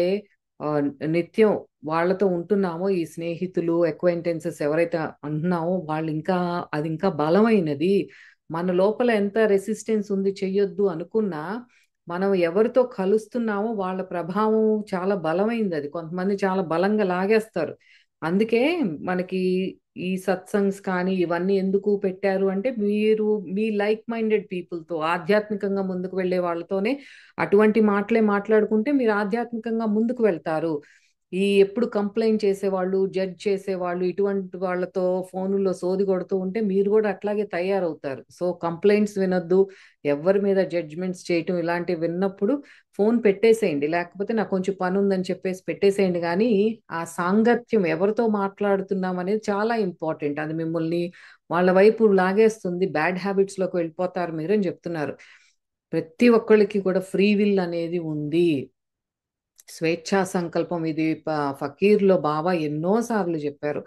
ఆ, నిత్యం వాళ్ళతో ఉంటున్నామో, ఈ స్నేహితులు అక్వైంటెన్సెస్ ఎవరైతే అంటున్నామో వాళ్ళు అది ఇంకా బలమైనది. మన లోపల ఎంత రెసిస్టెన్స్ ఉంది, చెయ్యొద్దు అనుకున్నా మనం ఎవరితో కలుస్తున్నామో వాళ్ళ ప్రభావం చాలా బలమైంది. అది కొంతమంది చాలా బలంగా లాగేస్తారు. అందుకే మనకి ఈ సత్సంగ్స్ కానీ ఇవన్నీ ఎందుకు పెట్టారు అంటే, మీరు మీ లైక్ మైండెడ్ పీపుల్తో ఆధ్యాత్మికంగా ముందుకు వెళ్ళే వాళ్ళతోనే అటువంటి మాటలే మాట్లాడుకుంటే మీరు ఆధ్యాత్మికంగా ముందుకు వెళ్తారు. ఎప్పుడు కంప్లైంట్ చేసేవాళ్ళు, జడ్జ్ చేసేవాళ్ళు, ఇటువంటి వాళ్ళతో ఫోనుల్లో సోది కొడుతూ ఉంటే మీరు కూడా అట్లాగే తయారవుతారు. సో కంప్లైంట్స్ వినొద్దు, ఎవరి మీద జడ్జ్మెంట్స్ చేయటం ఇలాంటివి విన్నప్పుడు ఫోన్ పెట్టేసేయండి, లేకపోతే నాకు కొంచెం పని ఉందని చెప్పేసి పెట్టేసేయండి. కానీ ఆ సాంగత్యం, ఎవరితో మాట్లాడుతున్నాం అనేది చాలా ఇంపార్టెంట్. అది మిమ్మల్ని వాళ్ళ వైపు లాగేస్తుంది, బ్యాడ్ హ్యాబిట్స్ లోకి వెళ్ళిపోతారు మీరు అని చెప్తున్నారు. ప్రతి ఒక్కళ్ళకి కూడా ఫ్రీ విల్ అనేది ఉంది, స్వేచ్ఛా సంకల్పం. ఇది ఫకీర్లో బాబా ఎన్నోసార్లు చెప్పారు.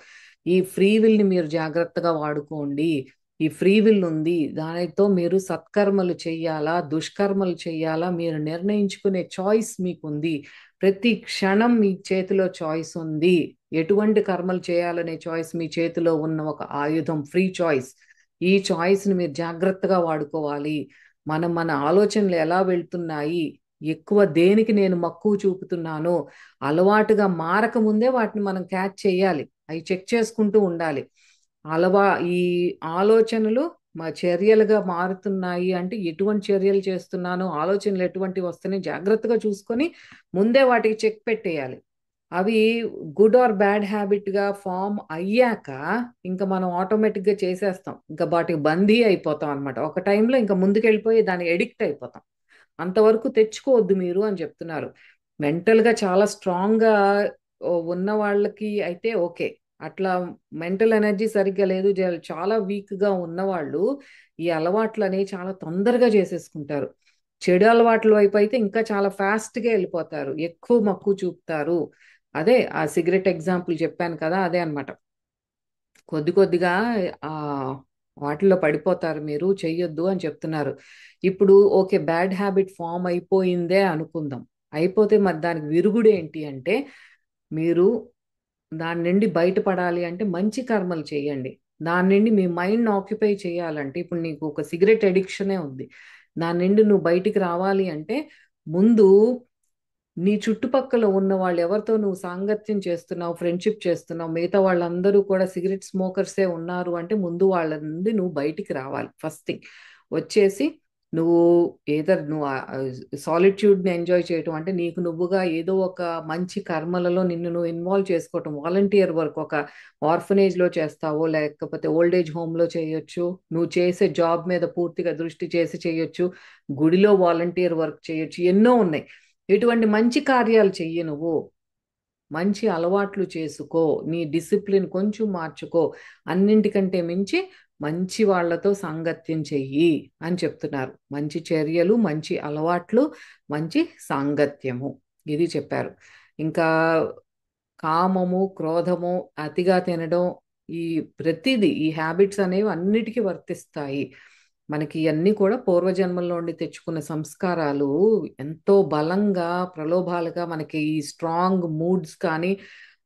ఈ ఫ్రీ విల్ ని మీరు జాగ్రత్తగా వాడుకోండి. ఈ ఫ్రీ విల్ ఉంది, దానితో మీరు సత్కర్మలు చెయ్యాలా, దుష్కర్మలు చెయ్యాలా, మీరు నిర్ణయించుకునే చాయిస్ మీకుంది. ప్రతి క్షణం మీ చేతిలో చాయిస్ ఉంది. ఎటువంటి కర్మలు చేయాలనే చాయిస్ మీ చేతిలో ఉన్న ఒక ఆయుధం, ఫ్రీ చాయిస్. ఈ చాయిస్ ని మీరు జాగ్రత్తగా వాడుకోవాలి. మన ఆలోచనలు ఎలా వెళ్తున్నాయి, ఎక్కువ దేనికి నేను మక్కువ చూపుతున్నానో, అలవాటుగా మారక ముందే వాటిని మనం క్యాచ్ చేయాలి, అవి చెక్ చేసుకుంటూ ఉండాలి. అలవా ఈ ఆలోచనలు మా చర్యలుగా మారుతున్నాయి అంటే ఎటువంటి చర్యలు చేస్తున్నానో, ఆలోచనలు ఎటువంటివి వస్తున్నాయి జాగ్రత్తగా చూసుకొని ముందే వాటికి చెక్ పెట్టేయాలి. అవి గుడ్ ఆర్ బ్యాడ్ హ్యాబిట్గా ఫామ్ అయ్యాక ఇంకా మనం ఆటోమేటిక్గా చేసేస్తాం. ఇంకా వాటికి బందీ అయిపోతాం అనమాట. ఒక టైంలో ఇంకా ముందుకెళ్ళిపోయి దానికి ఎడిక్ట్ అయిపోతాం. అంతవరకు తెచ్చుకోవద్దు మీరు అని చెప్తున్నారు. మెంటల్గా చాలా స్ట్రాంగ్గా ఉన్న వాళ్ళకి అయితే ఓకే. అట్లా మెంటల్ ఎనర్జీ సరిగ్గా లేదు, చాలా వీక్గా ఉన్నవాళ్ళు ఈ అలవాట్లని చాలా తొందరగా చేసేసుకుంటారు. చెడు అలవాట్ల వైపు అయితే ఇంకా చాలా ఫాస్ట్గా వెళ్ళిపోతారు, ఎక్కువ మక్కువ చూపుతారు. అదే ఆ సిగరెట్ ఎగ్జాంపుల్ చెప్పాను కదా, అదే అన్నమాట. కొద్ది కొద్దిగా ఆ వాటిల్లో పడిపోతారు, మీరు చెయ్యొద్దు అని చెప్తున్నారు. ఇప్పుడు ఓకే, బ్యాడ్ హ్యాబిట్ ఫామ్ అయిపోయిందే అనుకుందాం. అయిపోతే మరి దానికి విరుగుడు ఏంటి అంటే, మీరు దాని నుండి బయటపడాలి అంటే మంచి కర్మలు చేయండి. దాని నుండి మీ మైండ్ ఆక్యుపై చేయాలంటే, ఇప్పుడు నీకు ఒక సిగరెట్ ఎడిక్షనే ఉంది, దాని నుండి నువ్వు బయటికి రావాలి అంటే ముందు నీ చుట్టుపక్కల ఉన్న వాళ్ళు ఎవరితో నువ్వు సాంగత్యం చేస్తున్నావు, ఫ్రెండ్షిప్ చేస్తున్నావు, మిగతా వాళ్ళందరూ కూడా సిగరెట్ స్మోకర్సే ఉన్నారు అంటే ముందు వాళ్ళ నుండి నువ్వు బయటికి రావాలి. ఫస్ట్ థింగ్ వచ్చేసి నువ్వు నువ్వు సాలిట్యూడ్ని ఎంజాయ్ చేయటం అంటే నీకు నువ్వుగా ఏదో ఒక మంచి కర్మలలో నిన్ను నువ్వు ఇన్వాల్వ్ చేసుకోవటం. వాలంటీర్ వర్క్ ఒక ఆర్ఫనేజ్లో చేస్తావో, లేకపోతే ఓల్డ్ ఏజ్ హోమ్లో చేయొచ్చు, నువ్వు చేసే జాబ్ మీద పూర్తిగా దృష్టి చేసి చేయొచ్చు, గుడిలో వాలంటీర్ వర్క్ చేయొచ్చు, ఎన్నో ఉన్నాయి. ఇటువంటి మంచి కార్యాలు చెయ్యి నువ్వు. మంచి అలవాట్లు చేసుకో, నీ డిసిప్లిన్ కొంచెం మార్చుకో, అన్నింటికంటే మించి మంచి వాళ్ళతో సాంగత్యం చెయ్యి అని చెప్తున్నారు. మంచి చర్యలు, మంచి అలవాట్లు, మంచి సాంగత్యము, ఇది చెప్పారు. ఇంకా కామము, క్రోధము, అతిగా తినడం, ఈ ప్రతిదీ ఈ హ్యాబిట్స్ అనేవి అన్నిటికీ వర్తిస్తాయి. మనకి ఇవన్నీ కూడా పూర్వజన్మల్లో నుండి తెచ్చుకున్న సంస్కారాలు ఎంతో బలంగా, ప్రలోభాలుగా మనకి ఈ స్ట్రాంగ్ మూడ్స్ కానీ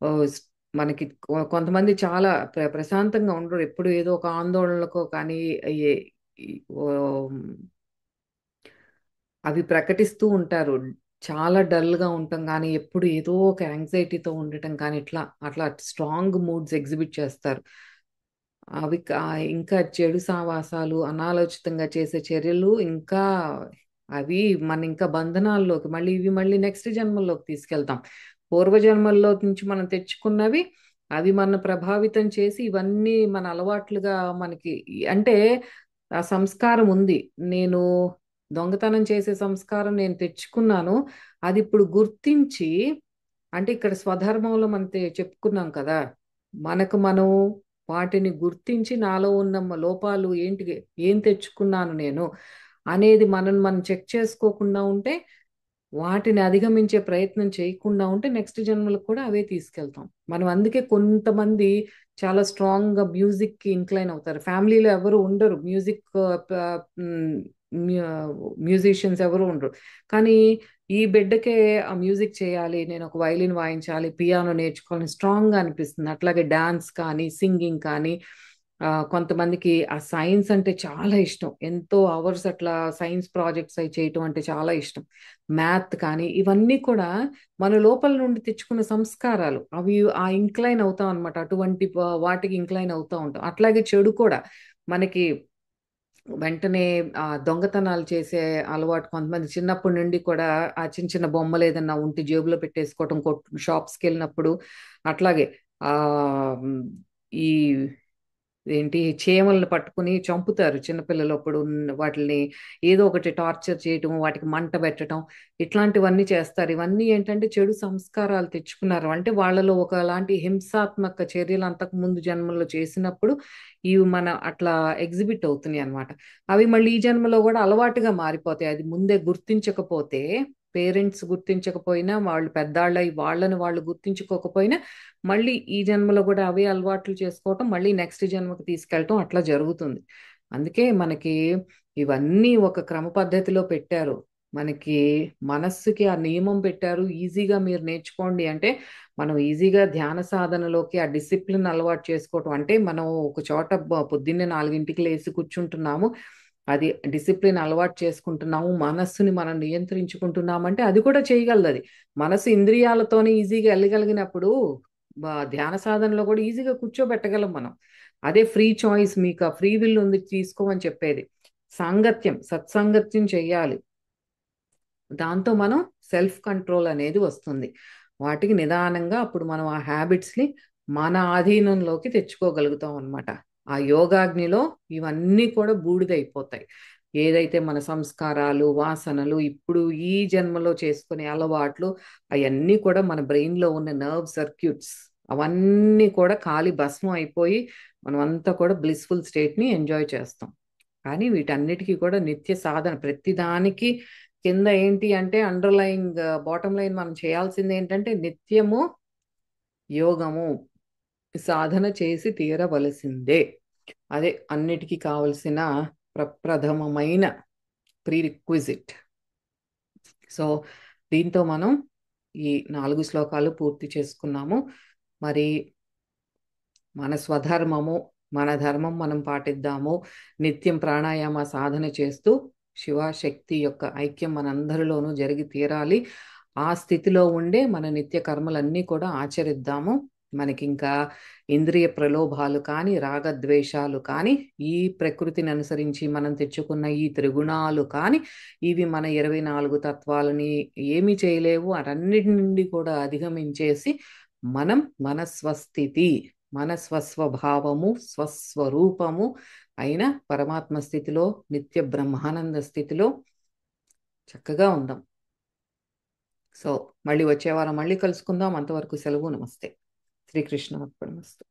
ఆ, స్- మనకి కొంతమంది చాలా ప్రశాంతంగా ఉండరు, ఎప్పుడు ఏదో ఒక ఆందోళనలకో కానీ ఏ- ఈ- ఓ, అవి ప్రకటిస్తూ ఉంటారు. చాలా డల్గా ఉంటాం కానీ ఎప్పుడు ఏదో ఒక యాంగ్జైటీతో ఉండటం కానీ ఇట్లా అట్లా స్ట్రాంగ్ మూడ్స్ ఎగ్జిబిట్ చేస్తారు. ఇంకా చెడు సావాసాలు, అనాలోచితంగా చేసే చర్యలు, ఇంకా అవి మన ఇంకా బంధనాల్లోకి మళ్ళీ ఇవి మళ్ళీ నెక్స్ట్ జన్మల్లోకి తీసుకెళ్తాం. పూర్వజన్మల్లో నుంచి మనం తెచ్చుకున్నవి అవి మన ప్రభావితం చేసి ఇవన్నీ మన అలవాట్లుగా మనకి అంటే ఆ సంస్కారం ఉంది. నేను దొంగతనం చేసే సంస్కారం నేను తెచ్చుకున్నాను. అది ఇప్పుడు గుర్తించి, అంటే ఇక్కడ స్వధర్మంలో మనం చెప్పుకున్నాం కదా, మనకు మనం వాటిని గుర్తించి నాలో ఉన్న లోపాలు ఏంటి, ఏం తెచ్చుకున్నాను నేను అనేది మనం చెక్ చేసుకోకుండా ఉంటే, వాటిని అధిగమించే ప్రయత్నం చేయకుండా ఉంటే నెక్స్ట్ జన్మలకు కూడా అవే తీసుకెళ్తాం మనం. అందుకే కొంతమంది చాలా స్ట్రాంగ్ గా మ్యూజిక్ కి ఇంక్లైన్ అవుతారు. ఫ్యామిలీలో ఎవరు ఉండరు మ్యూజిక్, మ్యూజిషియన్స్ ఎవరు ఉండరు, కానీ ఈ బిడ్డకే ఆ మ్యూజిక్ చేయాలి, నేను ఒక వైలిన్ వాయించాలి, పియానో నేర్చుకోవాలని స్ట్రాంగ్ గా అనిపిస్తుంది. అట్లాగే డాన్స్ కానీ, సింగింగ్ కానీ, కొంతమందికి ఆ సైన్స్ అంటే చాలా ఇష్టం, ఎంతో అవర్స్ అట్లా సైన్స్ ప్రాజెక్ట్స్ అవి చేయటం అంటే చాలా ఇష్టం. మ్యాథ్ కానీ, ఇవన్నీ కూడా మన లోపల నుండి తెచ్చుకున్న సంస్కారాలు. అవి ఆ ఇంక్లైన్ అవుతాం అనమాట, అటువంటి వాటికి ఇంక్లైన్ అవుతూ ఉంటాం. అట్లాగే చెడు కూడా మనకి వెంటనే దొంగతనాలు చేసే అలవాటు కొంతమంది చిన్నప్పటి నుండి కూడా, ఆ చిన్న చిన్న బొమ్మలు ఏదన్నా ఉంటే జేబులో పెట్టేసుకోవటం, షాప్స్కి వెళ్ళినప్పుడు అట్లాగే ఆ మ్, ఈ ఏంటి చీమలను పట్టుకుని చంపుతారు చిన్నపిల్లలు. అప్పుడు వాటిని ఏదో ఒకటి టార్చర్ చేయటం, వాటికి మంట పెట్టడం, ఇట్లాంటివన్నీ చేస్తారు. ఇవన్నీ ఏంటంటే చెడు సంస్కారాలు తెచ్చుకున్నారు అంటే వాళ్ళలో ఒకలాంటి హింసాత్మక చర్యలు అంతకు ముందు జన్మలో చేసినప్పుడు ఇవి మన అట్లా ఎగ్జిబిట్ అవుతున్నాయి అన్నమాట. అవి మళ్ళీ ఈ జన్మలో కూడా అలవాటుగా మారిపోతాయి. అది ముందే గుర్తించకపోతే, పేరెంట్స్ గుర్తించకపోయినా, వాళ్ళు పెద్దాళ్ళ వాళ్ళని వాళ్ళు గుర్తించుకోకపోయినా మళ్ళీ ఈ జన్మలో కూడా అవే అలవాట్లు చేసుకోవటం, మళ్ళీ నెక్స్ట్ జన్మకి తీసుకెళ్ళటం అట్లా జరుగుతుంది. అందుకే మనకి ఇవన్నీ ఒక క్రమ పద్ధతిలో పెట్టారు. మనకి మనస్సుకి ఆ నియమం పెట్టారు, ఈజీగా మీరు నేర్చుకోండి అంటే. మనం ఈజీగా ధ్యాన సాధనలోకి ఆ డిసిప్లిన్ అలవాటు చేసుకోవటం అంటే, మనం ఒక చోట పొద్దున్నే 4ంటికి లేసి కూర్చుంటున్నాము, అది డిసిప్లిన్ అలవాటు చేసుకుంటున్నాము, మనస్సుని మనం నియంత్రించుకుంటున్నాము అంటే అది కూడా చేయగలదు. అది మనసు ఇంద్రియాలతోనే ఈజీగా వెళ్ళగలిగినప్పుడు ధ్యాన సాధనలో కూడా ఈజీగా కూర్చోబెట్టగలం మనం. అదే ఫ్రీ చాయిస్, మీకు ఆ ఫ్రీ విల్ ఉంది, తీసుకోమని చెప్పేది. సాంగత్యం, సత్సంగత్యం చెయ్యాలి. దాంతో మనం సెల్ఫ్ కంట్రోల్ అనేది వస్తుంది. వాటికి నిదానంగా అప్పుడు మనం ఆ హ్యాబిట్స్ని మన ఆధీనంలోకి తెచ్చుకోగలుగుతాం అనమాట. ఆ యోగాగ్నిలో ఇవన్నీ కూడా బూడిదైపోతాయి. ఏదైతే మన సంస్కారాలు, వాసనలు, ఇప్పుడు ఈ జన్మలో చేసుకునే అలవాట్లు, అవన్నీ కూడా మన బ్రెయిన్లో ఉన్న నర్వ్ సర్క్యూట్స్ అవన్నీ కూడా కాలి భస్మం అయిపోయి మనం అంతా కూడా బ్లిస్ఫుల్ స్టేట్ని ఎంజాయ్ చేస్తాం. కానీ వీటన్నిటికీ కూడా నిత్య సాధన, ప్రతిదానికి కింద ఏంటి అంటే అండర్లైయింగ్ బాటమ్ లైన్ మనం చేయాల్సింది ఏంటంటే నిత్యము యోగము సాధన చేసి తీరవలసిందే. అదే అన్నిటికీ కావలసిన ప్రప్రథమమైన ప్రీరిక్విజిట్. సో దీంతో మనం ఈ 4 శ్లోకాలు పూర్తి చేసుకున్నాము. మరి మన స్వధర్మము, మన ధర్మం మనం పాటిద్దాము. నిత్యం ప్రాణాయామ సాధన చేస్తూ శివశక్తి యొక్క ఐక్యం మనందరిలోనూ జరిగి తీరాలి. ఆ స్థితిలో ఉండే మన నిత్య కర్మలన్నీ కూడా ఆచరిద్దాము. మనకింకా ఇంద్రియ ప్రలోభాలు కానీ, రాగద్వేషాలు కానీ, ఈ ప్రకృతిని అనుసరించి మనం తెచ్చుకున్న ఈ త్రిగుణాలు కానీ, ఇవి మన 24 తత్వాలని ఏమీ చేయలేవు. అటన్నిటి నుండి కూడా అధిగమించేసి మనం మన స్వస్థితి, మన స్వస్వభావము, స్వస్వరూపము అయిన పరమాత్మ స్థితిలో, నిత్య బ్రహ్మానంద స్థితిలో చక్కగా ఉందాం. సో మళ్ళీ వచ్చే వారం మళ్ళీ కలుసుకుందాం. అంతవరకు సెలవు. నమస్తే. శ్రీకృష్ణ అర్పణమస్తు.